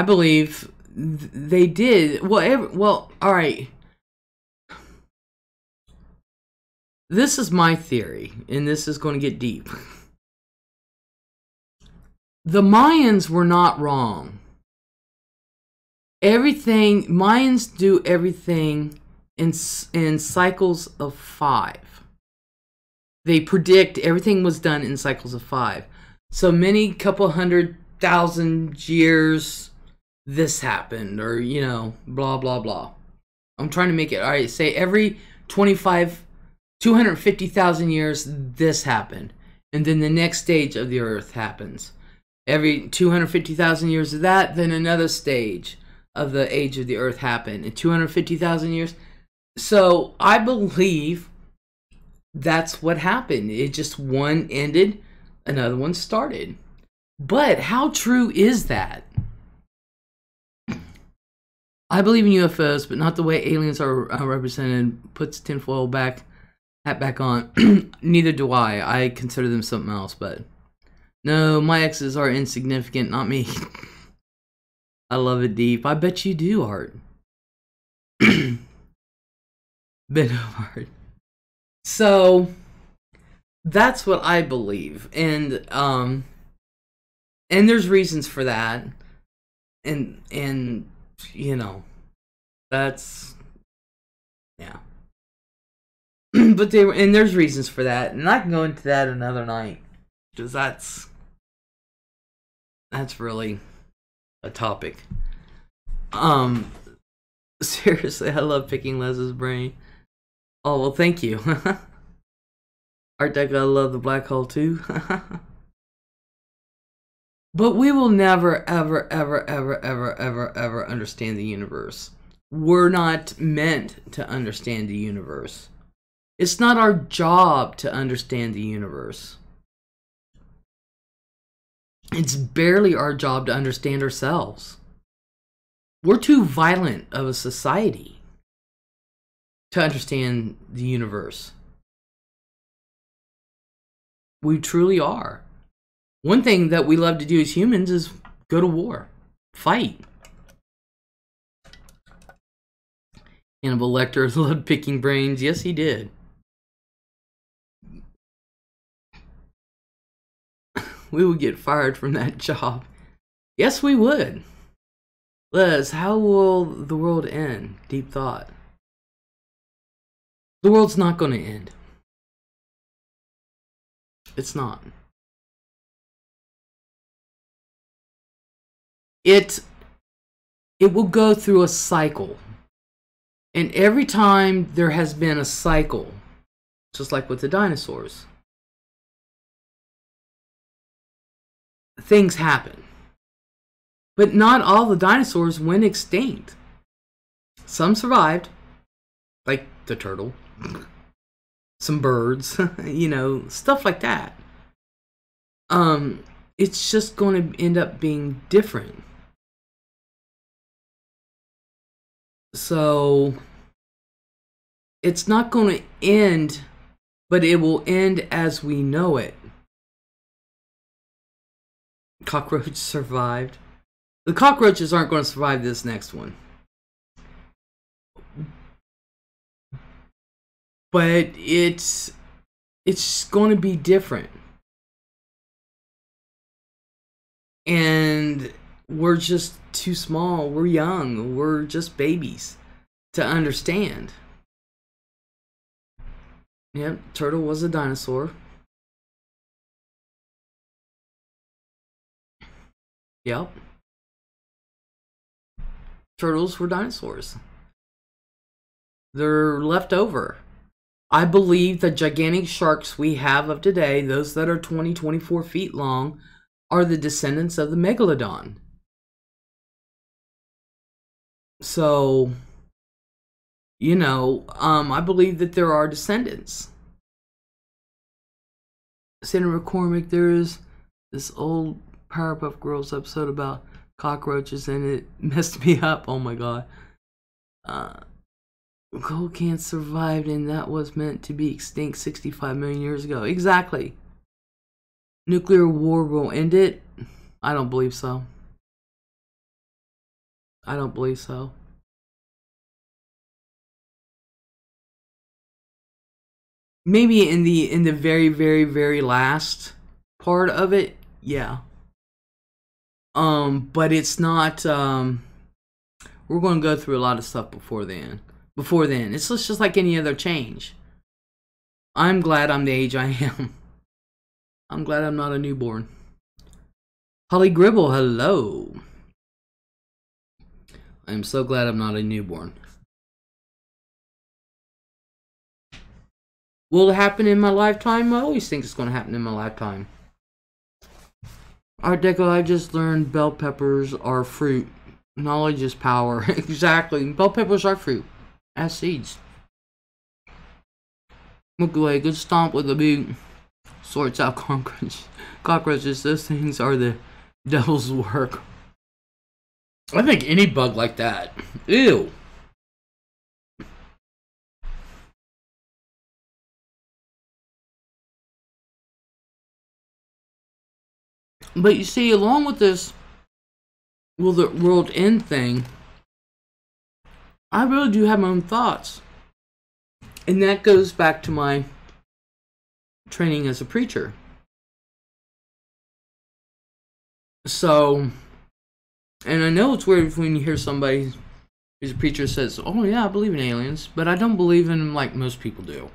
A: believe they did. Well, all right. This is my theory, and this is going to get deep. The Mayans were not wrong. Mayans do everything in cycles of 5. They predict everything was done in cycles of 5. So many couple 100,000 years, this happened, or blah blah blah. I'm trying to make it all right. Say every 250,000 years, this happened, and then the next stage of the Earth happens. Every 250,000 years of that, then another stage of the age of the Earth happened in 250,000 years. So I believe that's what happened. It just one ended, another one started. But how true is that? I believe in UFOs, but not the way aliens are represented. Puts tinfoil hat back on. Neither do I. I consider them something else, but no, my exes are insignificant, not me. I love it deep. I bet you do, Art. Bit of Art. So that's what I believe, and there's reasons for that, and that's, yeah. But there's reasons for that, and I can go into that another night, because that's really a topic. Seriously, I love picking Les's brain. Oh, well, thank you. Art Deck, I love the black hole too. But we will never, ever, ever, ever, ever, ever, ever understand the universe. We're not meant to understand the universe. It's not our job to understand the universe. It's barely our job to understand ourselves. We're too violent of a society to understand the universe. We truly are. One thing that we love to do as humans is go to war, fight. Hannibal Lecter loved picking brains. Yes, he did. We would get fired from that job. Yes, we would. Les, how will the world end? Deep thought. The world's not going to end. It's not. It will go through a cycle. And every time there has been a cycle, just like with the dinosaurs, things happen. But not all the dinosaurs went extinct. Some survived, like the turtle, some birds, you know, stuff like that. It's just going to end up being different. So it's not going to end, but it will end as we know it. Cockroach survived. The cockroaches aren't going to survive this next one. But it's going to be different. And we're just too small. We're young. We're just babies to understand. Yep, turtle was a dinosaur. Yep. Turtles were dinosaurs. They're left over. I believe the gigantic sharks we have of today, those that are 20, 24 feet long, are the descendants of the megalodon. So, you know, I believe that there are descendants. Senator McCormick, there is this old Powerpuff Girls episode about cockroaches and it messed me up. Oh my god. Coelacanth survived and that was meant to be extinct 65 million years ago. Exactly. Nuclear war will end it? I don't believe so. I don't believe so. Maybe in the very, very, very last part of it, yeah. But it's not, we're going to go through a lot of stuff before then. It's just like any other change. I'm glad I'm the age I am. I'm glad I'm not a newborn. Holly Gribble, hello. I'm so glad I'm not a newborn. Will it happen in my lifetime? I always think it's going to happen in my lifetime. Art Deco, I just learned bell peppers are fruit. Knowledge is power. Exactly. Bell peppers are fruit. As seeds. Look away. Good stomp with a boot. Sorts out cockroaches. Those things are the devil's work. I think any bug like that. Ew. But you see, along with this, will the world end thing, I really do have my own thoughts. And that goes back to my training as a preacher. So, and I know it's weird when you hear somebody who's a preacher says, oh yeah, I believe in aliens, but I don't believe in them like most people do.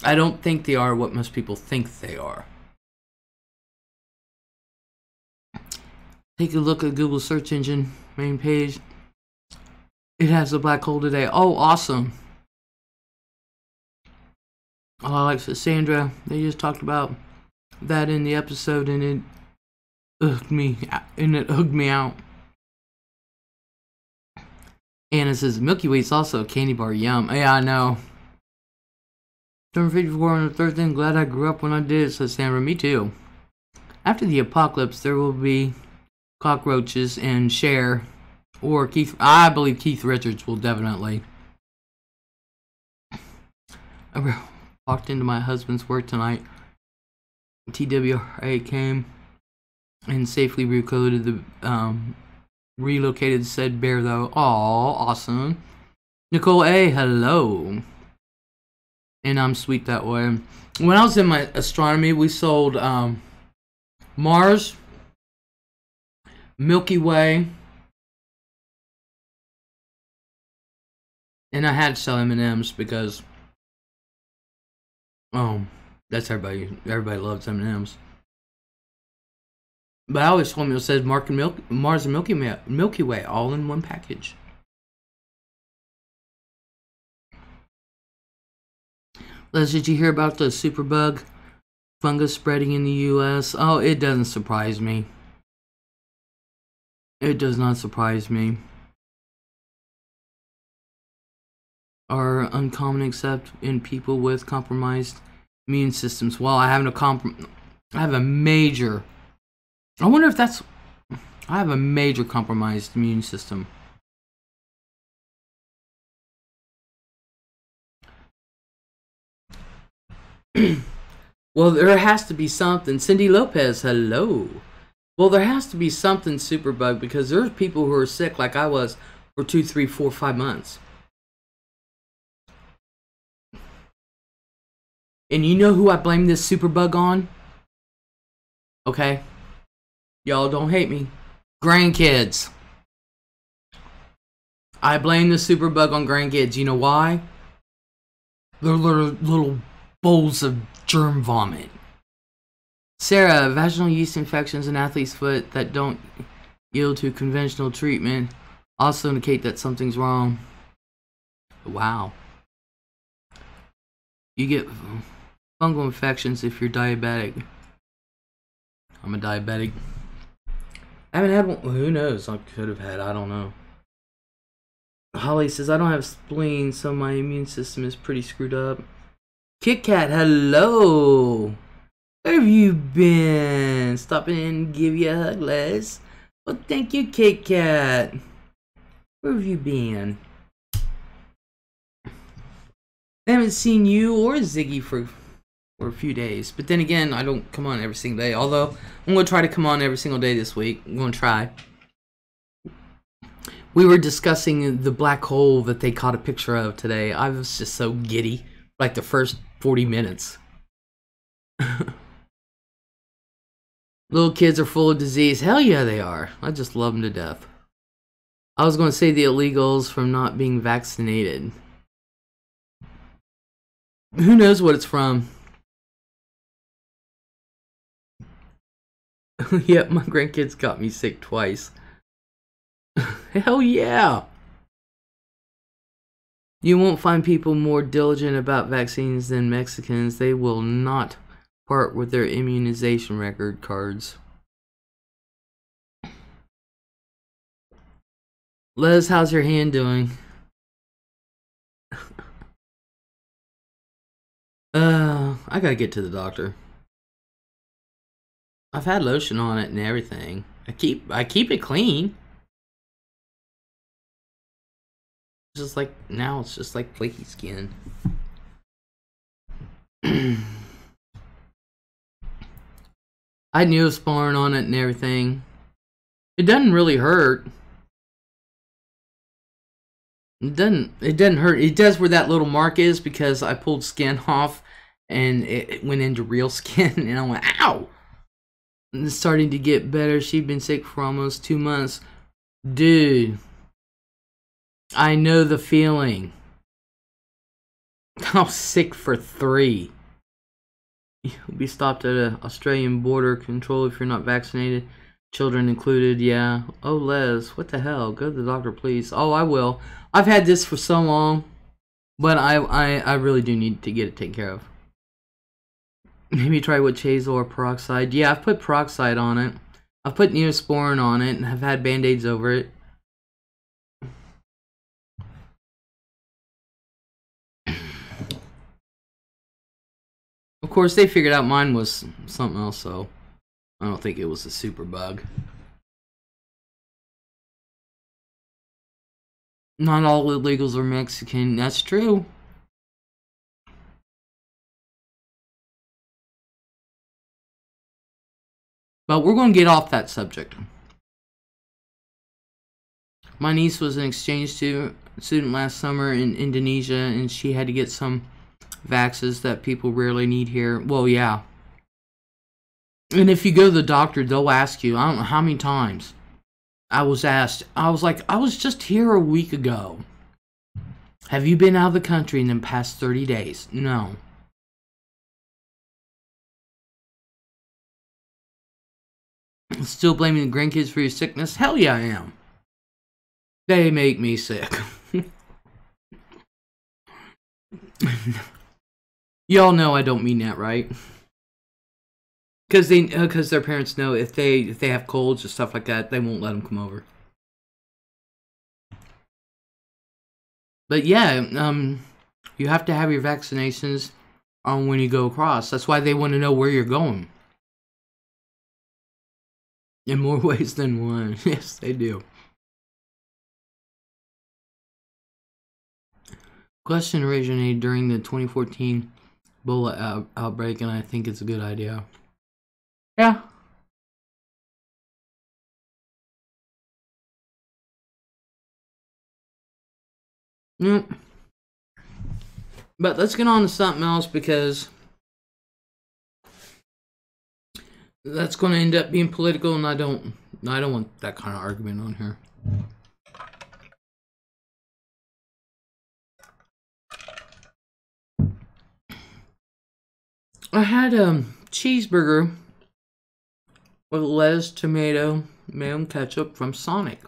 A: I don't think they are what most people think they are. Take a look at Google search engine main page. It has a black hole today. Oh, awesome. Oh, like Sandra, they just talked about that in the episode and it ugged me out. Anna says Milky Way's also a candy bar. Yum. Yeah, I know. Turn 54 on the third thing. Glad I grew up when I did, says Sandra. Me too. After the apocalypse, there will be cockroaches and Cher or Keith. I believe Keith Richards will definitely. I walked into my husband's work tonight. TWRA came and safely relocated said bear though. Aw, awesome. Nicole A, hello. And I'm sweet that way. When I was in my astronomy, we sold Mars, Milky Way, and I had to sell M&Ms because that's everybody loves M&Ms. But I always told me it says Mars and Milky Way all in one package. Les, did you hear about the superbug fungus spreading in the U.S.? Oh, it doesn't surprise me. It does not surprise me. Are uncommon except in people with compromised immune systems. Well, I have a major. I wonder if that's. I have a major compromised immune system. Well, there has to be something. Cindy Lopez, hello. Well, there has to be something superbug because there's people who are sick like I was for 2, 3, 4, 5 months. And you know who I blame this superbug on? Okay? Y'all don't hate me. Grandkids. I blame the superbug on grandkids. You know why? They're little bowls of germ vomit. Sarah, vaginal yeast infections in athlete's foot that don't yield to conventional treatment also indicate that something's wrong. Wow. You get fungal infections if you're diabetic. I'm a diabetic. I haven't had one. Who knows? I could have had. I don't know. Holly says, I don't have spleen, so my immune system is pretty screwed up. Kit Kat, hello. Where have you been? Stopping in and give you a hug, Les. Well, thank you, Kit Kat. Where have you been? I haven't seen you or Ziggy for a few days. But then again, I don't come on every single day. Although, I'm going to try to come on every single day this week. I'm going to try. We were discussing the black hole that they caught a picture of today. I was just so giddy. Like the first 40 minutes. Little kids are full of disease. Hell yeah, they are. I just love them to death. I was going to say the illegals from not being vaccinated. Who knows what it's from? Yep, my grandkids got me sick twice. Hell yeah! You won't find people more diligent about vaccines than Mexicans. They will not part with their immunization record cards. Les, how's your hand doing? I gotta get to the doctor. I've had lotion on it and everything. I keep it clean. Just like now, it's just like flaky skin. I had Neosporin on it and everything. It doesn't really hurt. It doesn't hurt. It does where that little mark is because I pulled skin off and it went into real skin and I went, ow! And it's starting to get better. She'd been sick for almost 2 months. Dude. I know the feeling. I was sick for 3. You'll be stopped at an Australian border control if you're not vaccinated. Children included, yeah. Oh, Les, what the hell? Go to the doctor, please. Oh, I will. I've had this for so long. But I really do need to get it taken care of. Maybe try witch hazel or peroxide. Yeah, I've put peroxide on it. I've put Neosporin on it and have had band-aids over it. Of course, they figured out mine was something else, so I don't think it was a super bug. Not all illegals are Mexican. That's true. But we're going to get off that subject. My niece was an exchange student last summer in Indonesia, and she had to get some vaxes that people rarely need here. Well, yeah. And if you go to the doctor, they'll ask you, I don't know how many times I was asked, I was like, I was just here a week ago. Have you been out of the country in the past 30 days? No. Still blaming the grandkids for your sickness? Hell yeah, I am. They make me sick. Y'all know I don't mean that, right? Because their parents know if they have colds or stuff like that, they won't let them come over. But yeah, you have to have your vaccinations on when you go across. That's why they want to know where you're going. In more ways than one. Yes, they do. Question originated during the 2014 Ebola outbreak, and I think it's a good idea. Yeah. Yep. But let's get on to something else, because that's going to end up being political, and I don't want that kind of argument on here. I had a cheeseburger with lettuce, tomato, mayo, and ketchup from Sonic.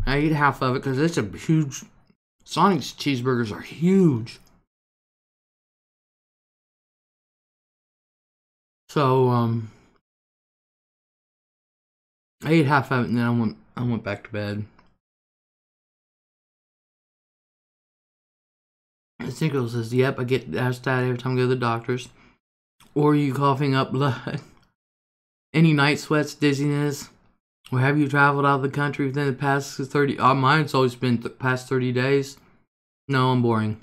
A: I ate half of it because it's a huge... Sonic's cheeseburgers are huge. So, I ate half of it and then I went back to bed. Snickles says, yep, I get asked that every time I go to the doctors. Or are you coughing up blood? Any night sweats, dizziness? Or have you traveled out of the country within the past 30... mine's always been the past 30 days. No, I'm boring.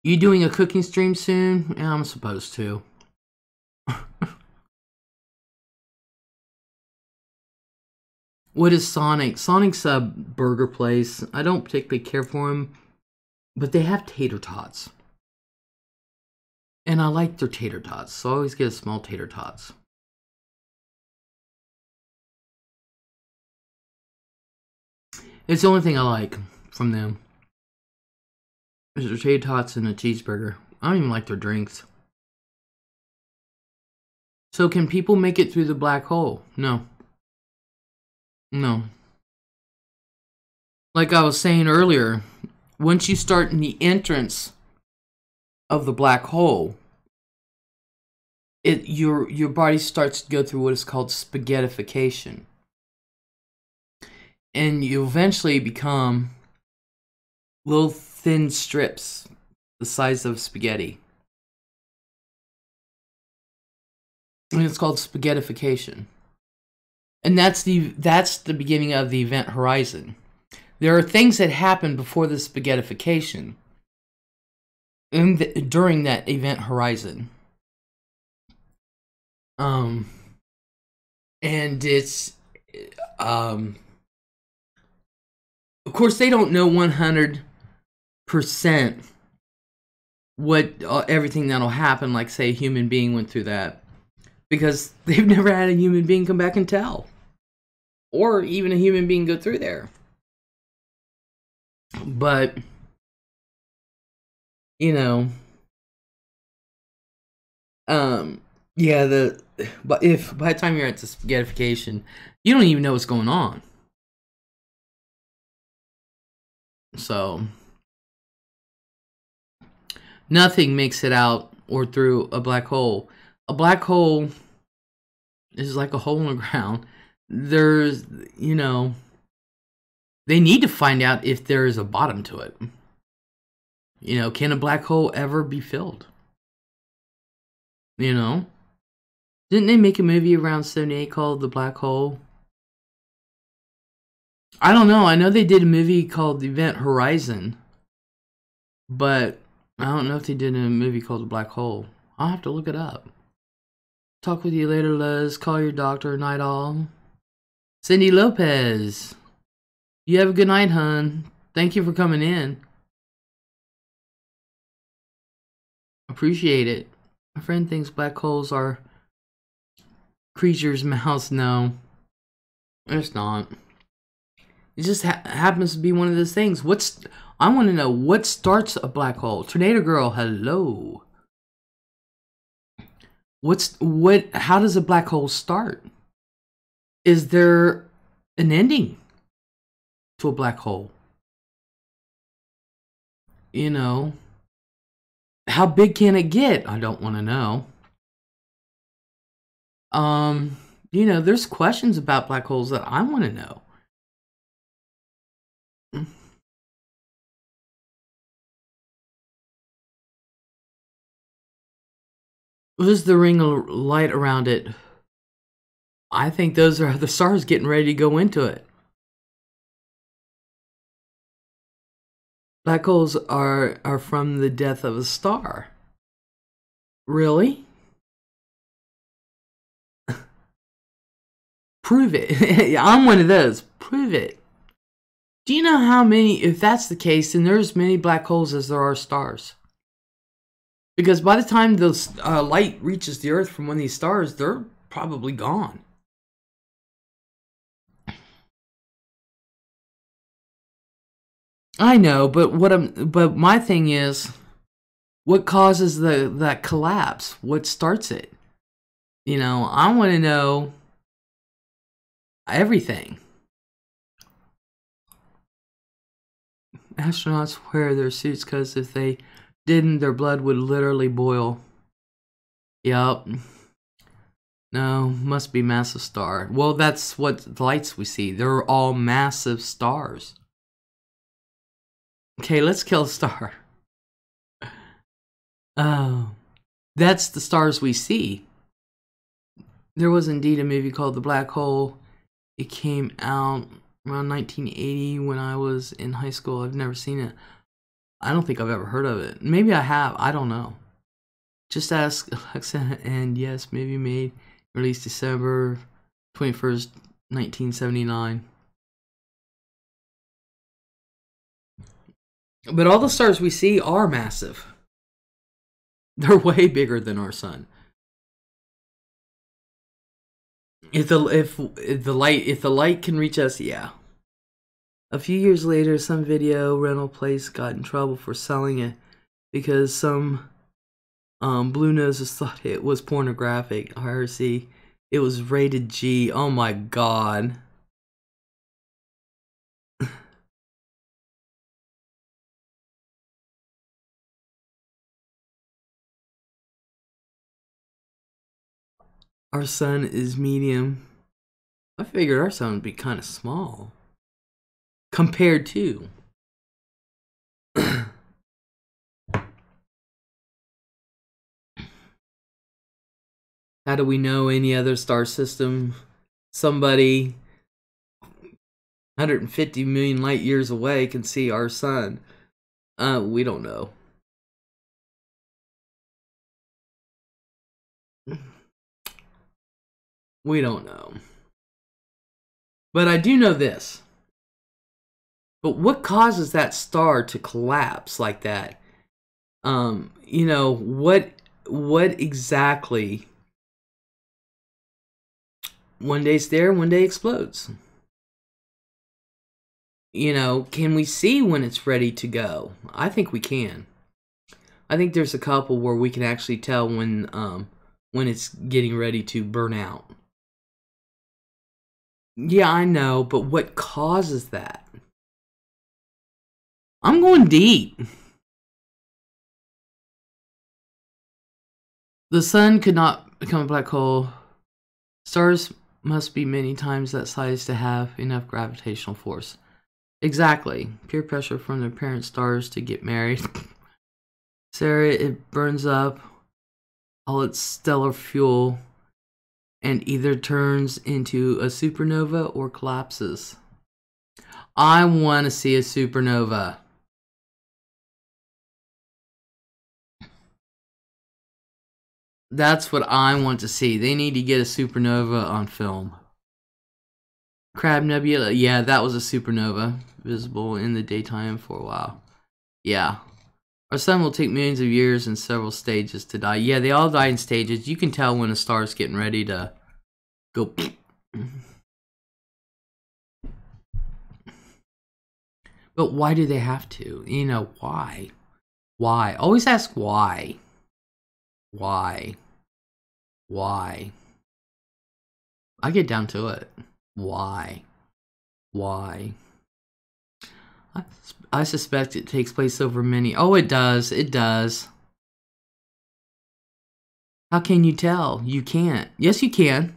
A: You doing a cooking stream soon? Yeah, I'm supposed to. What is Sonic? Sonic's a burger place. I don't particularly care for them, but they have tater tots. And I like their tater tots, so I always get a small tater tots. It's the only thing I like from them. Is their tater tots and a cheeseburger. I don't even like their drinks. So can people make it through the black hole? No. No. Like I was saying earlier, once you start in the entrance of the black hole, your body starts to go through what is called spaghettification. And you eventually become little thin strips the size of spaghetti. And it's called spaghettification. And that's the beginning of the event horizon. There are things that happen before the spaghettification during that event horizon. And it's of course they don't know 100% what everything that'll happen, like say a human being went through that, because they've never had a human being come back and tell, or even a human being go through there. But you know, yeah, but if by the time you're at the spaghettification, you don't even know what's going on. So nothing makes it out or through a black hole. A black hole is like a hole in the ground. There's, you know, they need to find out if there is a bottom to it. You know, can a black hole ever be filled? You know? Didn't they make a movie around 78 called The Black Hole? I don't know. I know they did a movie called Event Horizon. But I don't know if they did a movie called The Black Hole. I'll have to look it up. Talk with you later, Les. Call your doctor. Night all. Cindy Lopez. You have a good night, hon. Thank you for coming in. Appreciate it. My friend thinks black holes are creatures' mouths. No, it's not. It just happens to be one of those things. I want to know what starts a black hole. Tornado Girl, hello. How does a black hole start? Is there an ending to a black hole? You know, how big can it get? I don't want to know. You know, there's questions about black holes that I want to know. What is the ring of light around it? I think those are the stars getting ready to go into it. Black holes are from the death of a star. Really? Prove it. I'm one of those. Prove it. Do you know how many, if that's the case, then there's as many black holes as there are stars? Because by the time the light reaches the Earth from one of these stars, they're probably gone. I know, but my thing is, what causes that collapse? What starts it? You know, I want to know everything. Astronauts wear their suits because if they didn't, their blood would literally boil. Yup. No, must be massive star. Well, that's what lights we see. They're all massive stars. Okay, let's kill a star. Oh, that's the stars we see. There was indeed a movie called The Black Hole. It came out around 1980 when I was in high school. I've never seen it. I don't think I've ever heard of it. Maybe I have. I don't know. Just ask Alexa, and yes, maybe made. Released December 21st, 1979. But all the stars we see are massive. They're way bigger than our sun. If the light can reach us, yeah. A few years later, some video rental place got in trouble for selling it because some blue noses thought it was pornographic. IRC, it was rated G. Oh my god. Our sun is medium. I figured our sun would be kind of small compared to. How do we know any other star system? Somebody 150 million light years away can see our sun. We don't know. We don't know. But I do know this. But what causes that star to collapse like that? You know, what exactly? One day it's there, one day explodes. You know, can we see when it's ready to go? I think we can. I think there's a couple where we can actually tell when it's getting ready to burn out. Yeah, I know, but what causes that? I'm going deep. The sun could not become a black hole. Stars must be many times that size to have enough gravitational force. Exactly. Peer pressure from their parent stars to get married. Sarah, it burns up all its stellar fuel and either turns into a supernova or collapses. I want to see a supernova. That's what I want to see. They need to get a supernova on film. Crab Nebula, yeah, that was a supernova, visible in the daytime for a while. Yeah. Our sun will take millions of years and several stages to die. Yeah, they all die in stages. You can tell when a star's getting ready to go. But why do they have to? You know, why? Why? Always ask why. Why? Why? I get down to it. Why? Why? I suspect it takes place over many... Oh, it does. It does. How can you tell? You can't. Yes, you can.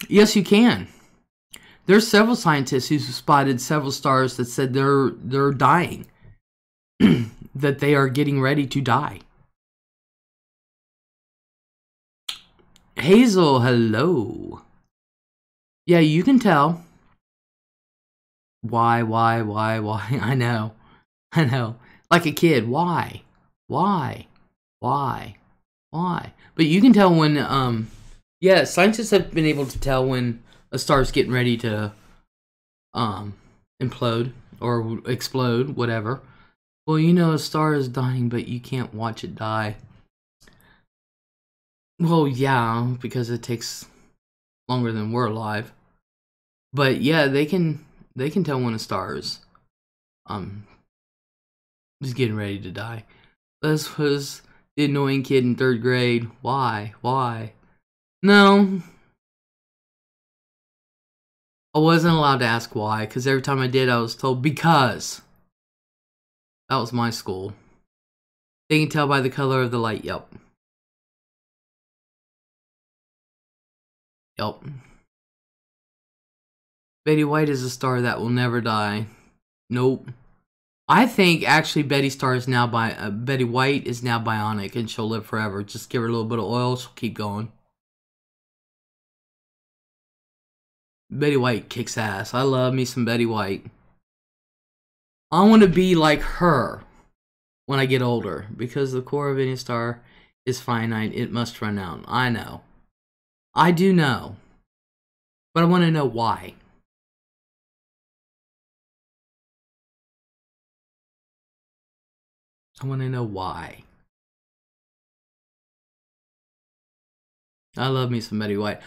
A: Yes, you can. There's several scientists who spotted several stars that said they're dying. That they are getting ready to die. Hazel, hello. Yeah, you can tell. Why? I know. Like a kid, why? But you can tell when, yeah, scientists have been able to tell when a star's getting ready to, implode or explode, whatever. Well, you know a star is dying, but you can't watch it die. Well, yeah, because it takes longer than we're alive. But yeah, they can tell when a star is getting ready to die. This was the annoying kid in 3rd grade. Why? No. I wasn't allowed to ask why, because every time I did, I was told because. That was my school. They can tell by the color of the light. Yep. Betty White is a star that will never die. Nope. I think actually Betty White is now bionic and she'll live forever. Just give her a little bit of oil, she'll keep going. Betty White kicks ass. I love me some Betty White. I want to be like her when I get older, because the core of any star is finite. It must run out. I know. I do know. But I want to know why. I want to know why. I love me some Betty White.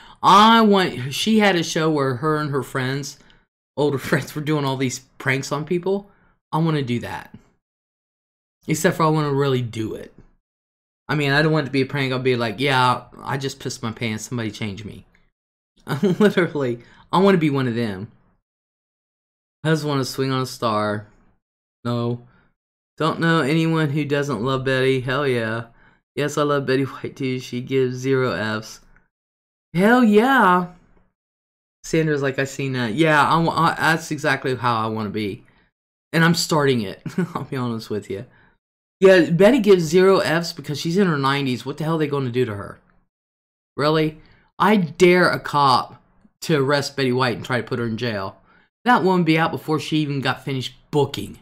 A: She had a show where her and her friends, older friends, were doing all these pranks on people. I want to do that. Except for I want to really do it. I mean, I don't want it to be a prank. I'll be like, yeah, I just pissed my pants. Somebody change me. Literally, I want to be one of them. I just want to swing on a star. No. Don't know anyone who doesn't love Betty. Hell yeah. Yes, I love Betty White too. She gives 0 Fs. Hell yeah. Sandra's like, I seen that. Yeah, that's exactly how I want to be. And I'm starting it. I'll be honest with you. Yeah, Betty gives 0 Fs because she's in her 90s. What the hell are they going to do to her? Really? I dare a cop to arrest Betty White and try to put her in jail. That woman be out before she even got finished booking.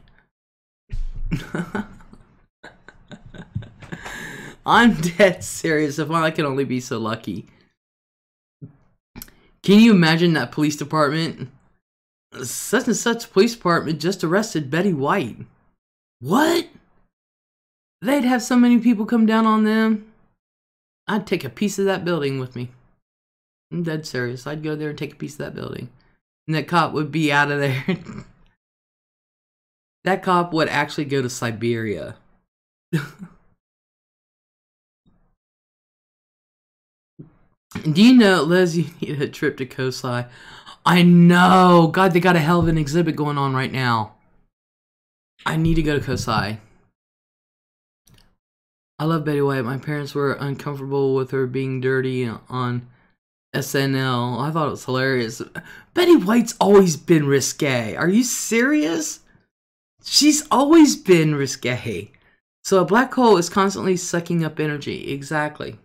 A: I'm dead serious. If I can only be so lucky. Can you imagine that police department? Such and such police department just arrested Betty White. What? They'd have so many people come down on them. I'd take a piece of that building with me. I'm dead serious. I'd go there and take a piece of that building. And that cop would be out of there. That cop would actually go to Siberia. Do you know, Les, you need a trip to Kosai? I know! God, they got a hell of an exhibit going on right now. I need to go to Kosai. I love Betty White. My parents were uncomfortable with her being dirty on SNL. I thought it was hilarious. Betty White's always been risque. Are you serious? She's always been risque. So a black hole is constantly sucking up energy. Exactly.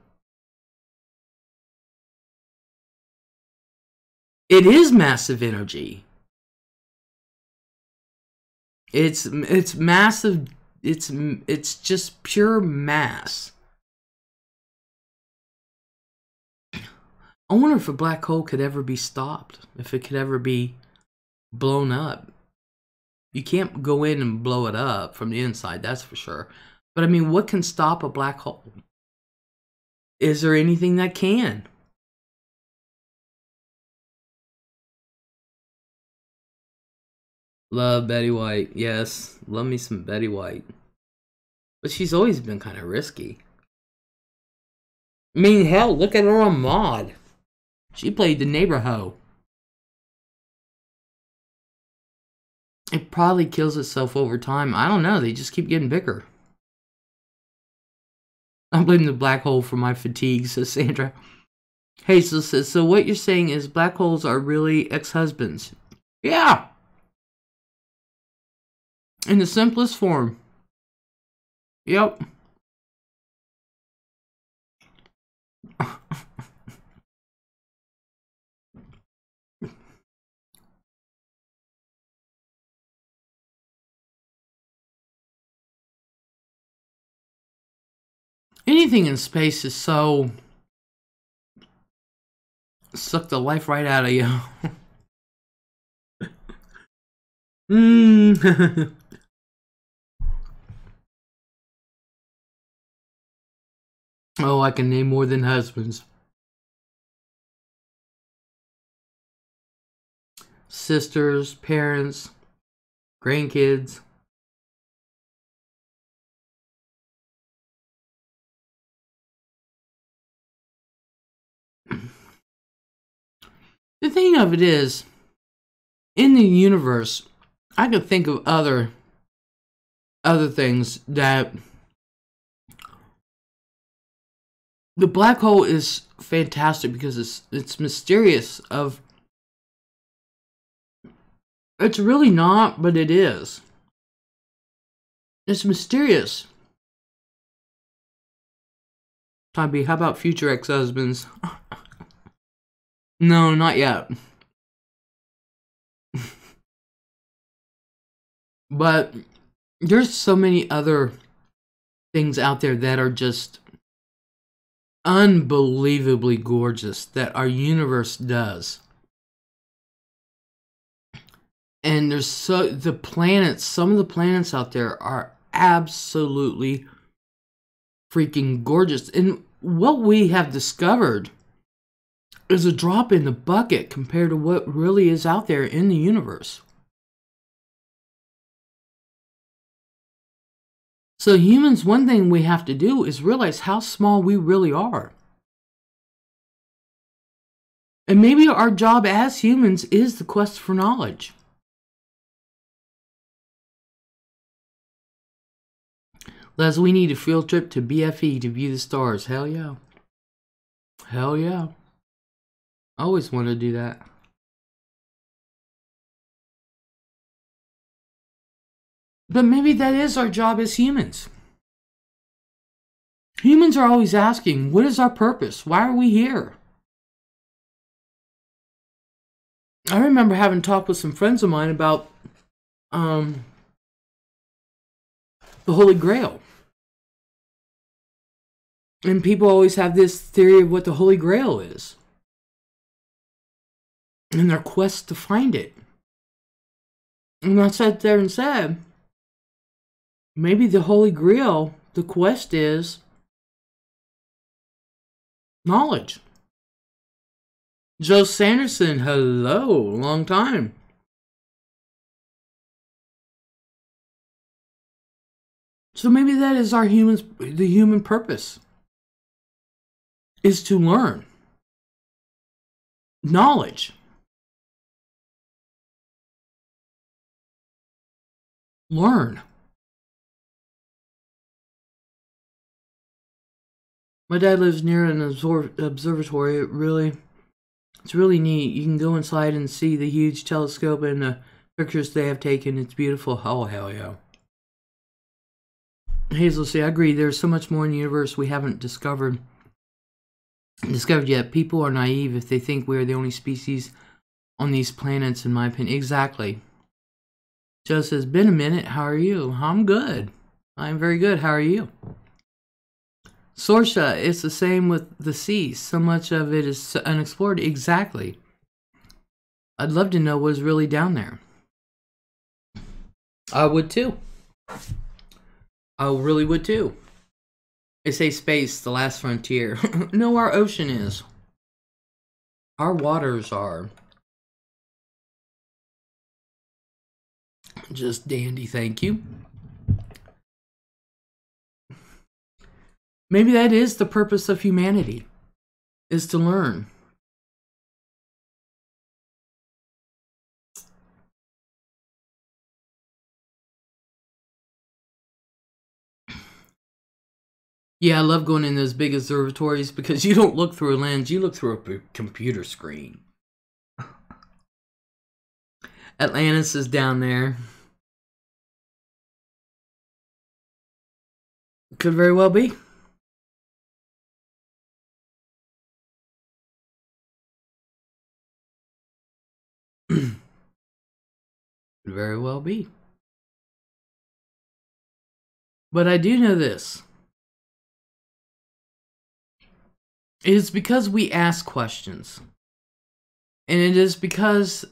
A: It is massive energy. It's massive. It's just pure mass. I wonder if a black hole could ever be stopped. If it could ever be blown up. You can't go in and blow it up from the inside, that's for sure. But I mean, what can stop a black hole? Is there anything that can? Love Betty White. Yes, love me some Betty White. But she's always been kind of risky. I mean, hell, look at her on Maude. She played the neighbor hoe. It probably kills itself over time. I don't know. They just keep getting bigger. I blame the black hole for my fatigue, says Sandra. Hazel says, so what you're saying is black holes are really ex-husbands. Yeah. In the simplest form. Yep. Anything in space is so... suck the life right out of you. Oh, I can name more than husbands. Sisters, parents, grandkids. The thing of it is, in the universe, I could think of other things that the black hole is fantastic because it's mysterious. It's really not, but it is. It's mysterious. Tommy, how about future ex-husbands? No, not yet. But there's so many other things out there that are just unbelievably gorgeous that our universe does. And there's some of the planets out there are absolutely freaking gorgeous. And what we have discovered is a drop in the bucket compared to what really is out there in the universe. So humans, one thing we have to do is realize how small we really are. And maybe our job as humans is the quest for knowledge. Les, we need a field trip to BFE to view the stars. Hell yeah. Hell yeah. I always wanted to do that. But maybe that is our job as humans. Humans are always asking, what is our purpose? Why are we here? I remember having talked with some friends of mine about the Holy Grail. And people always have this theory of what the Holy Grail is. And their quest to find it. And I sat there and said, maybe the Holy Grail, the quest is knowledge. Joe Sanderson, hello, long time. So maybe that is the human purpose, is to learn knowledge. Learn. My dad lives near an observatory. It's really neat. You can go inside and see the huge telescope and the pictures they have taken. It's beautiful. Oh, hell yeah. Hazel, see, I agree. There's so much more in the universe we haven't discovered yet. People are naive if they think we're the only species on these planets, in my opinion. Exactly. Joe says, been a minute. How are you? I'm good. I'm very good. How are you? Sorsha, it's the same with the seas. So much of it is unexplored. Exactly. I'd love to know what's really down there. I would too. I really would too. They say space, the last frontier. No, our ocean is. Our waters are. Just dandy, thank you. Maybe that is the purpose of humanity, is to learn. Yeah, I love going in those big observatories because you don't look through a lens, you look through a computer screen. Atlantis is down there. Could very well be. Could very well be. But I do know this. It is because we ask questions. And it is because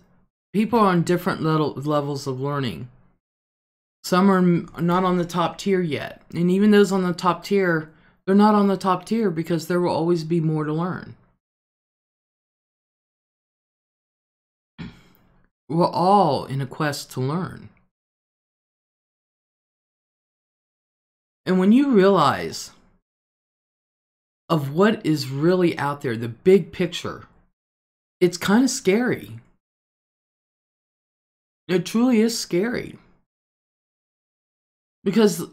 A: people are on different levels of learning. Some are not on the top tier yet. And even those on the top tier, they're not on the top tier because there will always be more to learn. We're all in a quest to learn. And when you realize of what is really out there, the big picture, it's kind of scary. It truly is scary. Because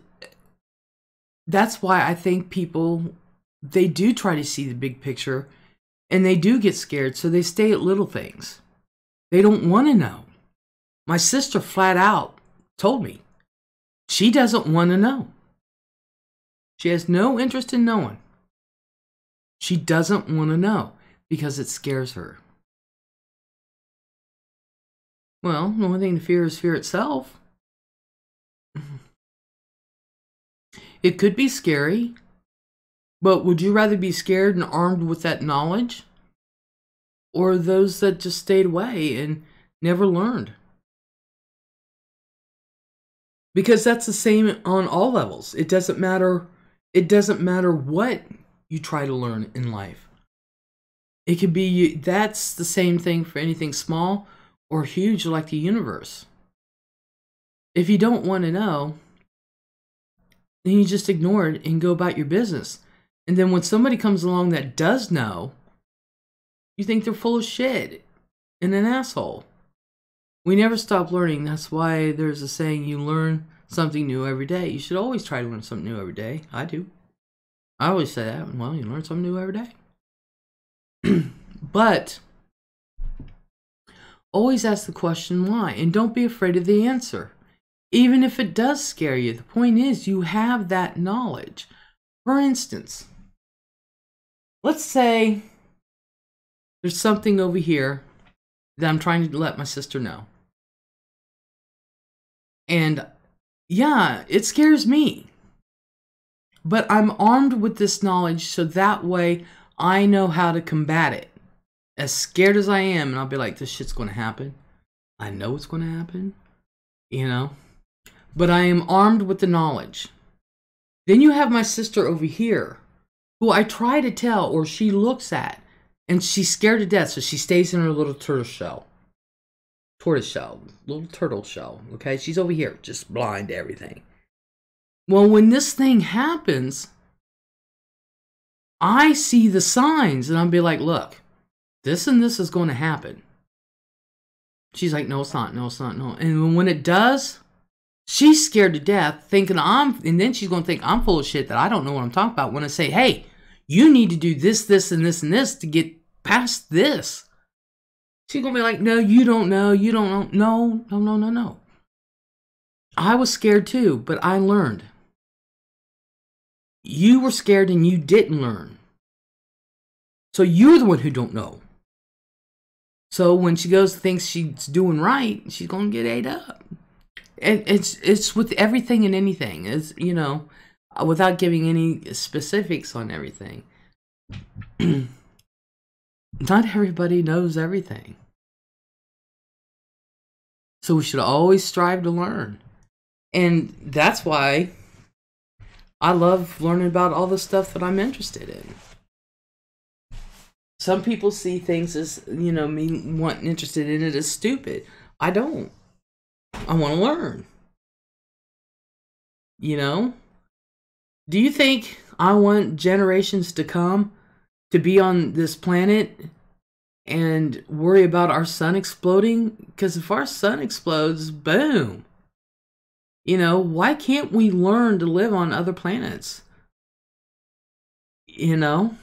A: that's why I think people, they do try to see the big picture and they do get scared, so they stay at little things. They don't want to know. My sister flat out told me she doesn't want to know. She has no interest in knowing. She doesn't want to know because it scares her. Well, the only thing to fear is fear itself. It could be scary, but would you rather be scared and armed with that knowledge? Or those that just stayed away and never learned? Because that's the same on all levels. It doesn't matter. It doesn't matter what you try to learn in life. It could be, that's the same thing for anything small or huge like the universe. If you don't want to know, then you just ignore it and go about your business. And then when somebody comes along that does know, you think they're full of shit and an asshole. We never stop learning. That's why there's a saying, you learn something new every day. You should always try to learn something new every day. I do. I always say that. Well, you learn something new every day. But always ask the question why. And don't be afraid of the answer. Even if it does scare you. The point is you have that knowledge. For instance, let's say there's something over here that I'm trying to let my sister know. And yeah, it scares me. But I'm armed with this knowledge so that way I know how to combat it. As scared as I am, and I'll be like, this shit's going to happen. I know it's going to happen. You know? But I am armed with the knowledge. Then you have my sister over here, who I try to tell, or she looks at, and she's scared to death, so she stays in her little tortoise shell. Little turtle shell, okay? She's over here, just blind to everything. Well, when this thing happens, I see the signs, and I'll be like, look, this and this is going to happen. She's like, no, it's not, no, it's not, no. And when it does, she's scared to death, thinking and then she's going to think I'm full of shit that I don't know what I'm talking about when I say, hey, you need to do this, this, and this, and this to get past this. She's going to be like, no, you don't know, you don't know. No. I was scared too, but I learned. You were scared and you didn't learn. So you're the one who don't know. So when she goes thinks she's doing right, she's gonna get ate up. And it's with everything and anything. It's, you know, without giving any specifics on everything. Not everybody knows everything. So we should always strive to learn. And that's why I love learning about all the stuff that I'm interested in. Some people see things as, you know, me wanting interested in it as stupid. I don't. I want to learn. You know? Do you think I want generations to come to be on this planet and worry about our sun exploding? Because if our sun explodes, boom. You know, why can't we learn to live on other planets? You know?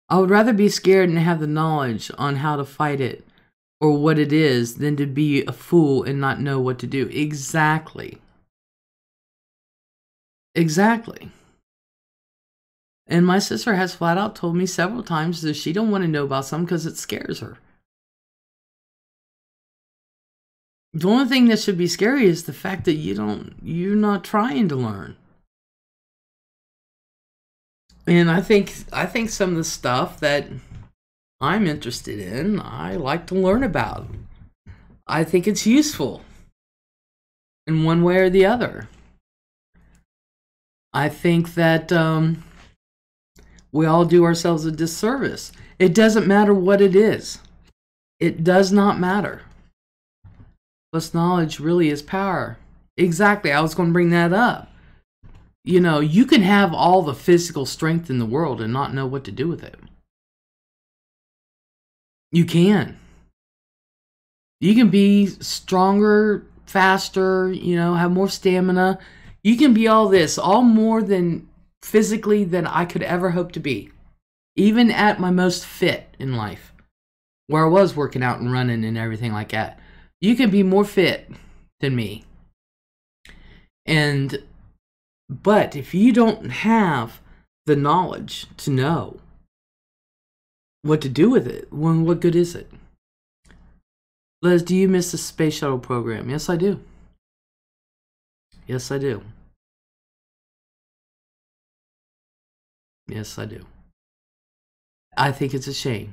A: I would rather be scared and have the knowledge on how to fight it or what it is than to be a fool and not know what to do. Exactly. Exactly. And my sister has flat out told me several times that she don't want to know about something because it scares her. The only thing that should be scary is the fact that you're not trying to learn. And I think some of the stuff that I'm interested in, I like to learn about. I think it's useful in one way or the other. I think that we all do ourselves a disservice. It doesn't matter what it is. It does not matter. Plus, knowledge really is power. Exactly, I was going to bring that up. You know, you can have all the physical strength in the world and not know what to do with it. You can. You can be stronger, faster, you know, have more stamina. You can be all this, all more than physically than I could ever hope to be. Even at my most fit in life, where I was working out and running and everything like that. You can be more fit than me. But if you don't have the knowledge to know what to do with it, well, what good is it? Les, do you miss the space shuttle program? Yes, I do. Yes, I do. Yes, I do. I think it's a shame.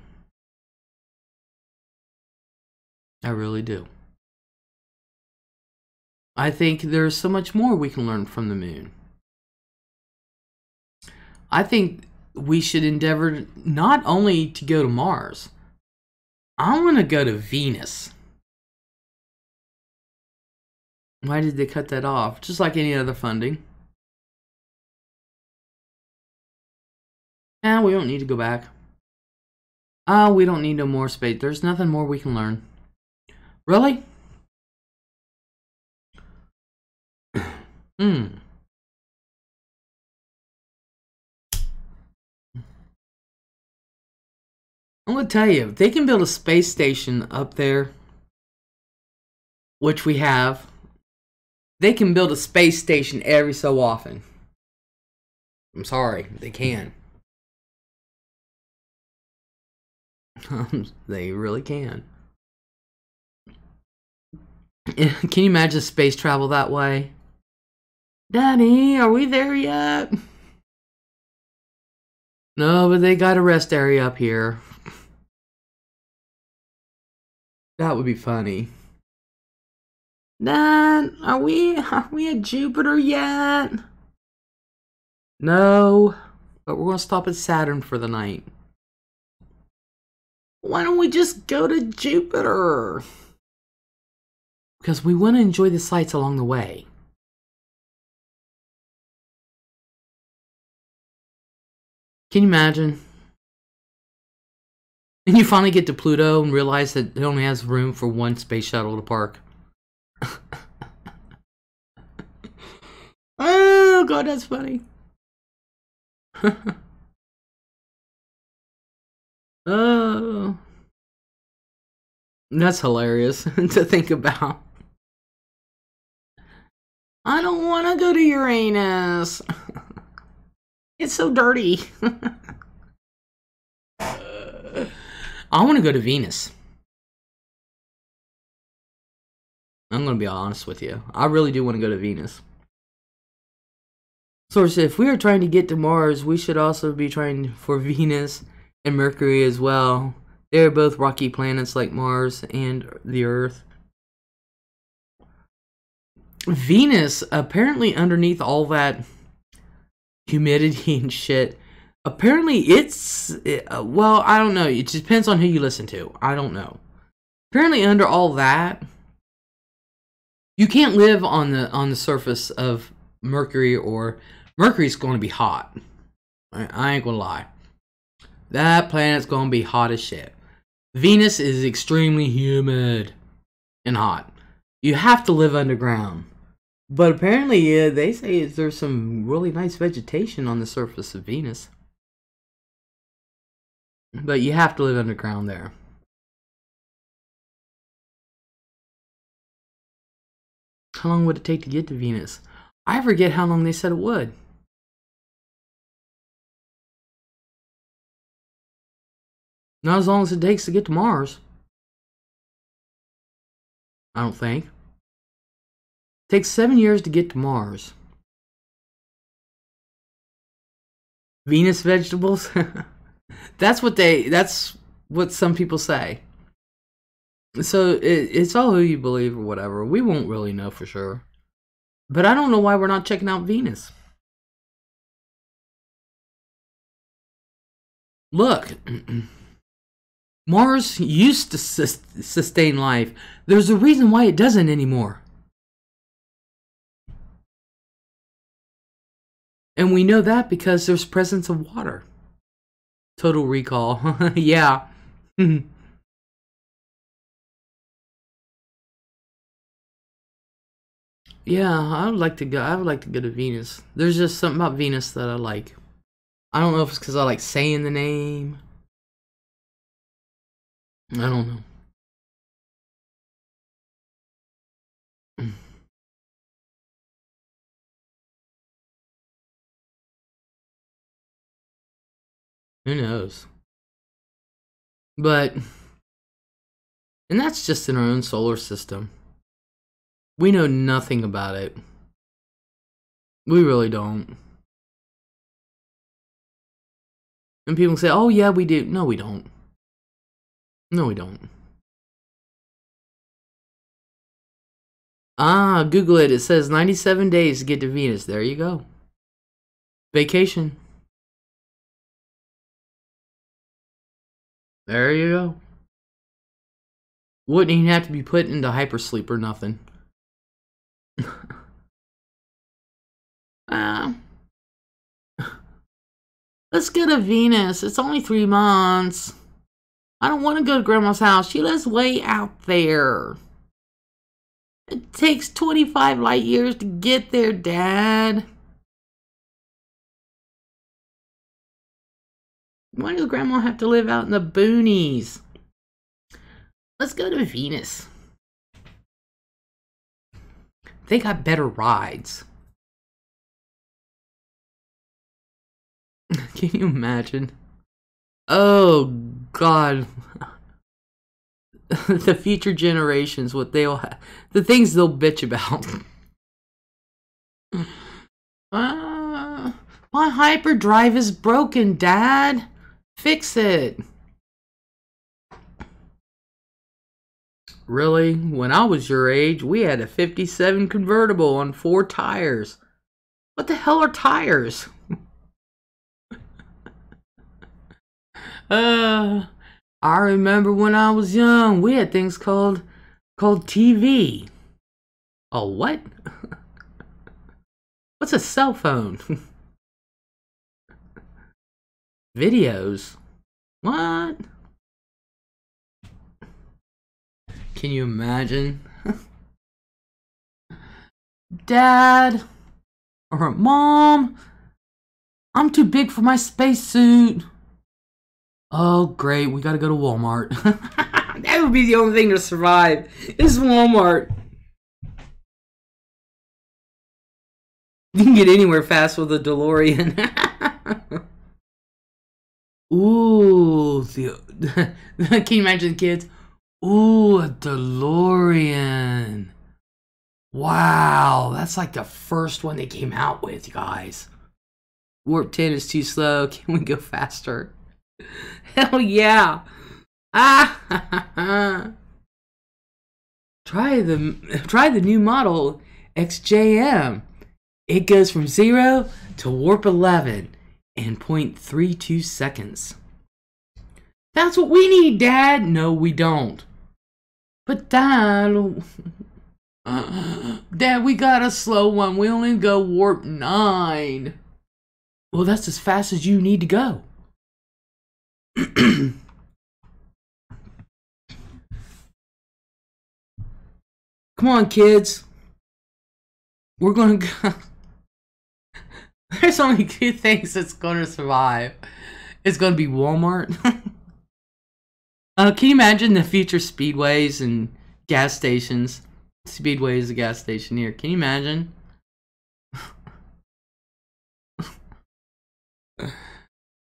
A: I really do. I think there's so much more we can learn from the moon. I think we should endeavor not only to go to Mars. I want to go to Venus. Why did they cut that off? Just like any other funding. We don't need to go back. We don't need no more space. There's nothing more we can learn. Really? I'm going to tell you, if they can build a space station up there, which we have, they can build a space station every so often. I'm sorry, they can. They really can. Can you imagine space travel that way? Daddy, are we there yet? No, but they got a rest area up here. That would be funny. Dad, are we at Jupiter yet? No, but we're gonna stop at Saturn for the night. Why don't we just go to Jupiter? Because we want to enjoy the sights along the way. Can you imagine? And you finally get to Pluto and realize that it only has room for one space shuttle to park. Oh, God, that's funny. Oh. That's hilarious to think about. I don't want to go to Uranus. It's so dirty. I want to go to Venus. I'm going to be honest with you. I really do want to go to Venus. Source, if we are trying to get to Mars, we should also be trying for Venus and Mercury as well. They are both rocky planets like Mars and the Earth. Venus, apparently underneath all that humidity and shit, apparently well, I don't know. It depends on who you listen to. I don't know. Apparently under all that, you can't live on the surface of Mercury, or Mercury's going to be hot. I ain't gonna lie. That planet's going to be hot as shit. Venus is extremely humid and hot. You have to live underground. But apparently, they say there's some really nice vegetation on the surface of Venus. But you have to live underground there. How long would it take to get to Venus? I forget how long they said it would. Not as long as it takes to get to Mars. I don't think. It takes 7 years to get to Mars. Venus vegetables? That's what some people say. So it's all who you believe or whatever. We won't really know for sure. But I don't know why we're not checking out Venus. Look. Mars used to sustain life. There's a reason why it doesn't anymore. And we know that because there's presence of water. Total Recall. Yeah. Yeah, I would like to go. I would like to go to Venus. There's just something about Venus that I like. I don't know if it's because I like saying the name. I don't know. Who knows? But, and that's just in our own solar system. We know nothing about it. We really don't. And people say, oh yeah, we do. No, we don't. No, we don't. Ah, Google it. It says 97 days to get to Venus. There you go. Vacation. There you go. Wouldn't even have to be put into hypersleep or nothing. Let's go to Venus. It's only 3 months. I don't want to go to Grandma's house. She lives way out there. It takes 25 light years to get there, Dad. Why does Grandma have to live out in the boonies? Let's go to Venus. They got better rides. Can you imagine? Oh, God. The future generations, what they'll have, the things they'll bitch about. My hyperdrive is broken, Dad. Fix it. Really? When I was your age, we had a 57 convertible on 4 tires. What the hell are tires? I remember when I was young, we had things called TV. Oh, what? What's a cell phone? Videos. What? Can you imagine? Dad or Mom, I'm too big for my spacesuit. Oh, great. We gotta go to Walmart. That would be the only thing to survive, is Walmart. You can get anywhere fast with a DeLorean. Ooh, the can you imagine the kids? Ooh, a DeLorean. Wow, that's like the first one they came out with, you guys. Warp 10 is too slow. Can we go faster? Hell yeah. Ah, try the new model XJM. It goes from 0 to warp 11 in 0.32 seconds. That's what we need, Dad. No, we don't. But Dad, Dad, we got a slow one. We only go warp 9. Well, that's as fast as you need to go. Come on, kids. We're gonna go. There's only 2 things that's gonna survive. It's gonna be Walmart. Can you imagine the future speedways and gas stations? Speedway is a gas station here. Can you imagine?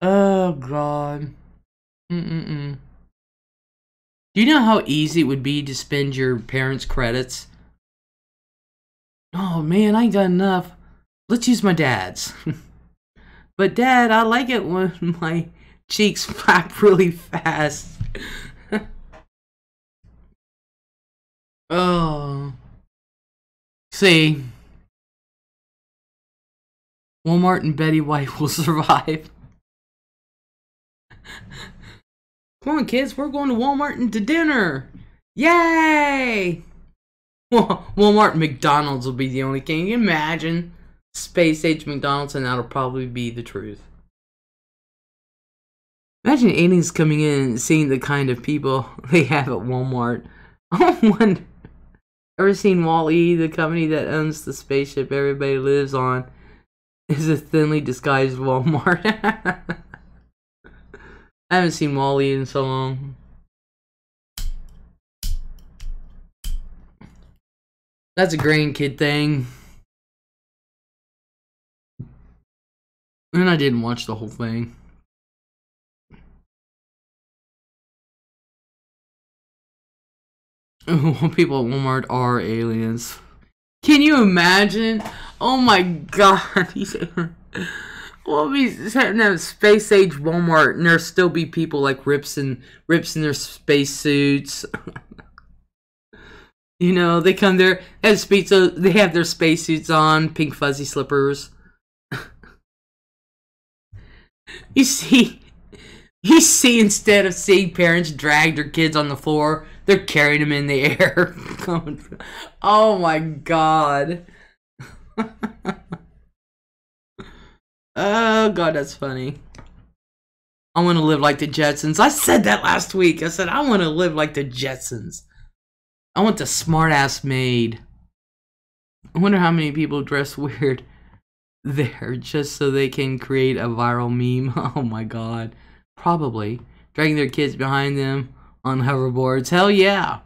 A: Oh God. Do you know how easy it would be to spend your parents' credits? Oh man, I ain't got enough. Let's use my dad's. But Dad, I like it when my cheeks flap really fast. Oh. See. Walmart and Betty White will survive. Come on, kids, we're going to Walmart and to dinner. Yay! Walmart and McDonald's will be the only thing. Can you imagine? Space age McDonald's, and that'll probably be the truth. Imagine aliens coming in and seeing the kind of people they have at Walmart. I wonder, ever seen Wall-E, the company that owns the spaceship everybody lives on, is a thinly disguised Walmart. I haven't seen Wall-E in so long. That's a grandkid thing. And I didn't watch the whole thing. People at Walmart are aliens. Can you imagine? Oh my God. We'll be sitting at space age Walmart and there'll still be people like Rips in their space suits. You know, they come there as pizza. They have their spacesuits on, pink fuzzy slippers. You see, instead of seeing parents drag their kids on the floor, they're carrying them in the air. Oh my God. Oh God, that's funny. I want to live like the Jetsons. I said that last week. I said, I want to live like the Jetsons. I want the smart-ass maid. I wonder how many people dress weird there just so they can create a viral meme. Oh my God. Probably. Dragging their kids behind them on hoverboards. Hell yeah.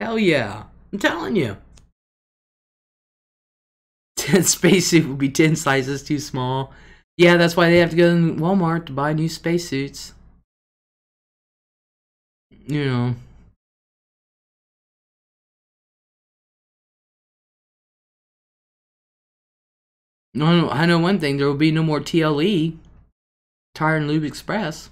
A: Hell yeah. I'm telling you. Spacesuit would be 10 sizes too small. Yeah, that's why they have to go to Walmart to buy new spacesuits. You know. No, I know one thing. There will be no more TLE. Tire and Lube Express.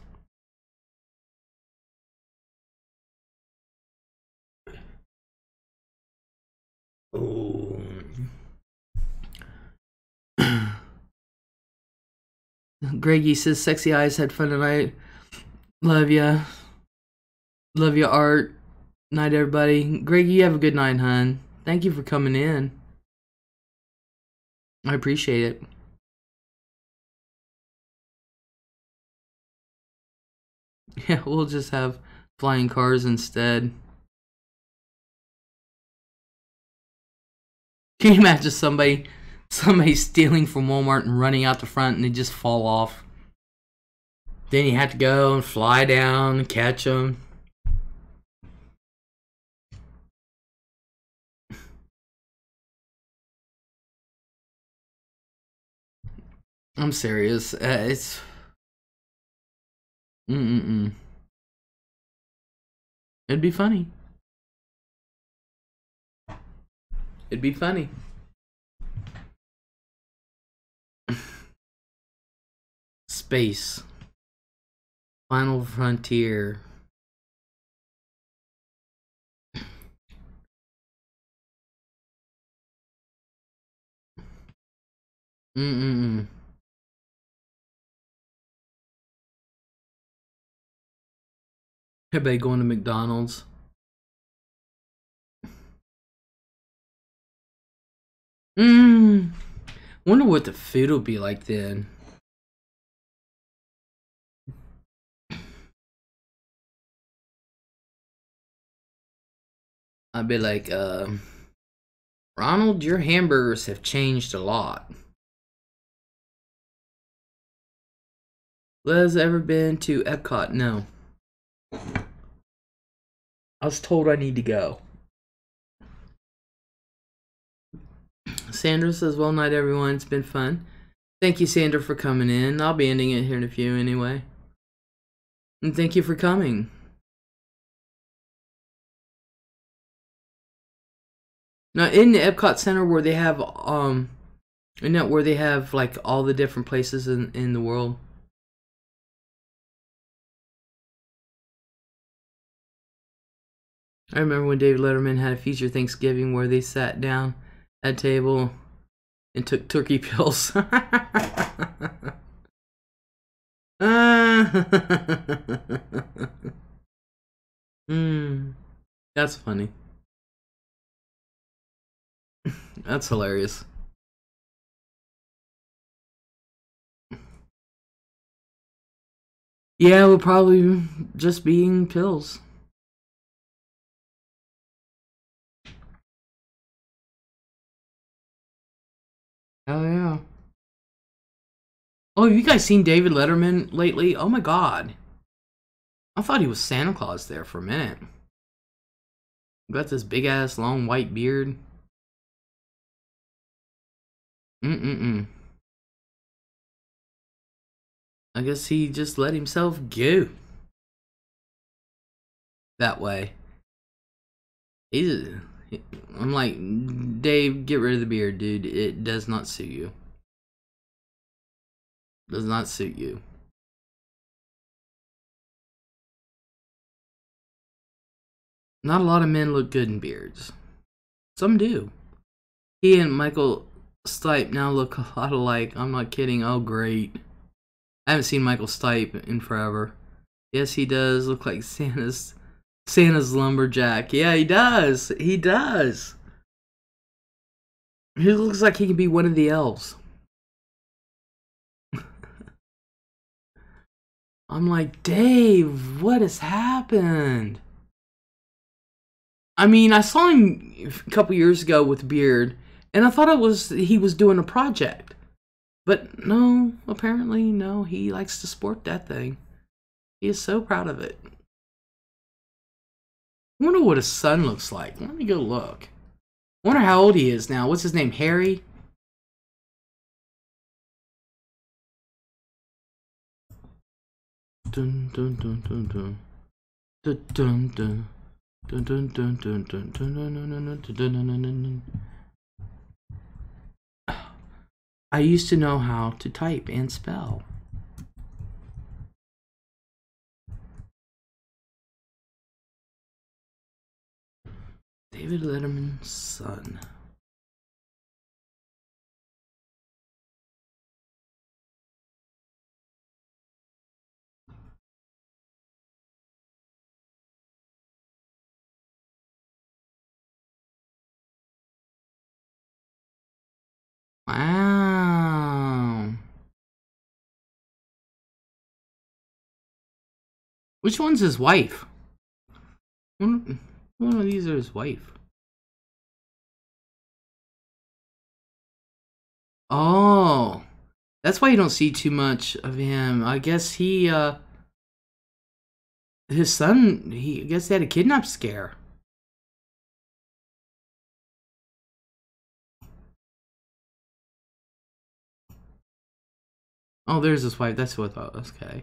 A: Oh. Greggy says, sexy eyes, had fun tonight. Love ya. Love ya, Art. Night, everybody. Greggy, you have a good night, hon. Thank you for coming in. I appreciate it. Yeah, we'll just have flying cars instead. Can you imagine somebody stealing from Walmart and running out the front and they just fall off? Then you have to go and fly down and catch them. I'm serious. It's mm-mm-mm. It'd be funny. It'd be funny. Space. Final Frontier. Mm-mm-mm. Everybody going to McDonald's. Wonder what the food will be like then. I'd be like, Ronald, your hamburgers have changed a lot. Les ever been to Epcot? No. I was told I need to go. Sandra says, well, night everyone. It's been fun. Thank you, Sandra, for coming in. I'll be ending it here in a few anyway. And thank you for coming. Now, in the Epcot Center where they have, isn't that where they have, like, all the different places in the world? I remember when David Letterman had a feature Thanksgiving where they sat down at a table and took turkey pills. That's funny. That's hilarious. Yeah, we'll probably just be eating pills. Oh yeah. Oh, have you guys seen David Letterman lately? Oh my god. I thought he was Santa Claus there for a minute. Got this big ass long white beard. I guess he just let himself go. That way. I'm like, Dave, get rid of the beard, dude. It does not suit you. Does not suit you. Not a lot of men look good in beards. Some do. He and Michael Stipe now look a lot alike. I'm not kidding. Oh, great. I haven't seen Michael Stipe in forever. Yes, he does look like Santa's lumberjack. Yeah, he does. He does. He looks like he could be one of the elves. I'm like, Dave, what has happened? I mean, I saw him a couple years ago with beard, and I thought he was doing a project. But no, apparently, no, he likes to sport that thing. He is so proud of it. I wonder what his son looks like. Let me go look. I wonder how old he is now. What's his name? Harry? Dun dun dun dun dun. Dun dun dun. Dun dun dun dun dun dun dun dun dun dun dun. I used to know how to type and spell. David Letterman's son. Wow. Which one's his wife? One of these are his wife. Oh. That's why you don't see too much of him. I guess his son, I guess they had a kidnap scare. Oh, there's his wife. That's what I thought. Okay.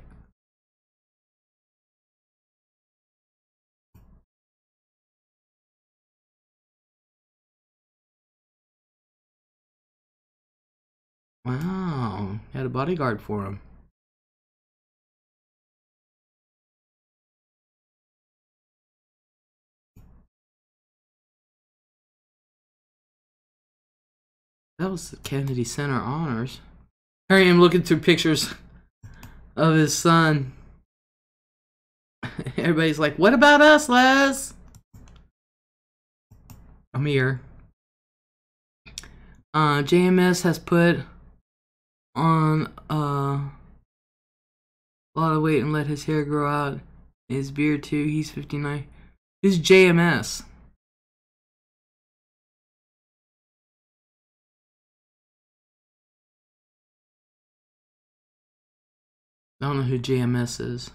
A: Wow. He had a bodyguard for him. That was the Kennedy Center Honors. Here I am looking through pictures of his son. Everybody's like, what about us, Les? I'm here. JMS has put on a lot of weight and let his hair grow out. His beard too. He's 59. Who's JMS? I don't know who JMS is.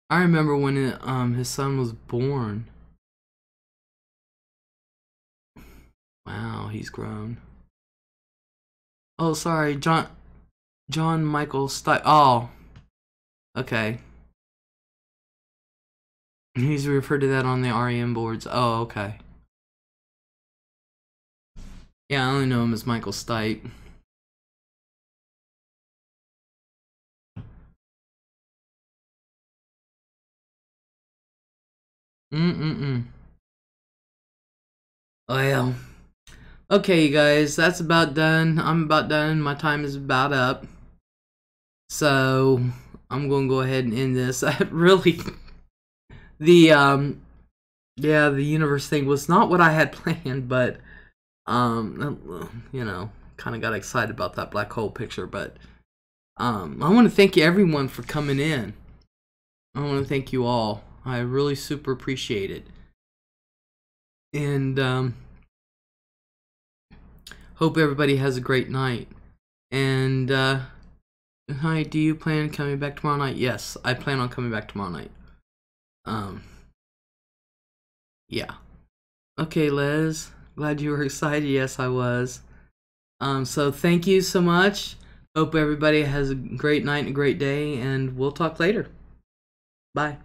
A: I remember when his son was born. Wow, he's grown. Oh, sorry, John Michael Stipe. Oh, okay. He's referred to that on the REM boards. Oh, okay. Yeah, I only know him as Michael Stipe. Well, okay, you guys, that's about done. I'm about done. My time is about up. So I'm gonna go ahead and end this. I really, the universe thing was not what I had planned, but you know, kind of got excited about that black hole picture. But I want to thank you everyone for coming in. I want to thank you all. I really super appreciate it. And hope everybody has a great night. And hi, do you plan on coming back tomorrow night? Yes, I plan on coming back tomorrow night. Yeah. Okay, Les. Glad you were excited. Yes, I was. So thank you so much. Hope everybody has a great night and a great day, and we'll talk later. Bye.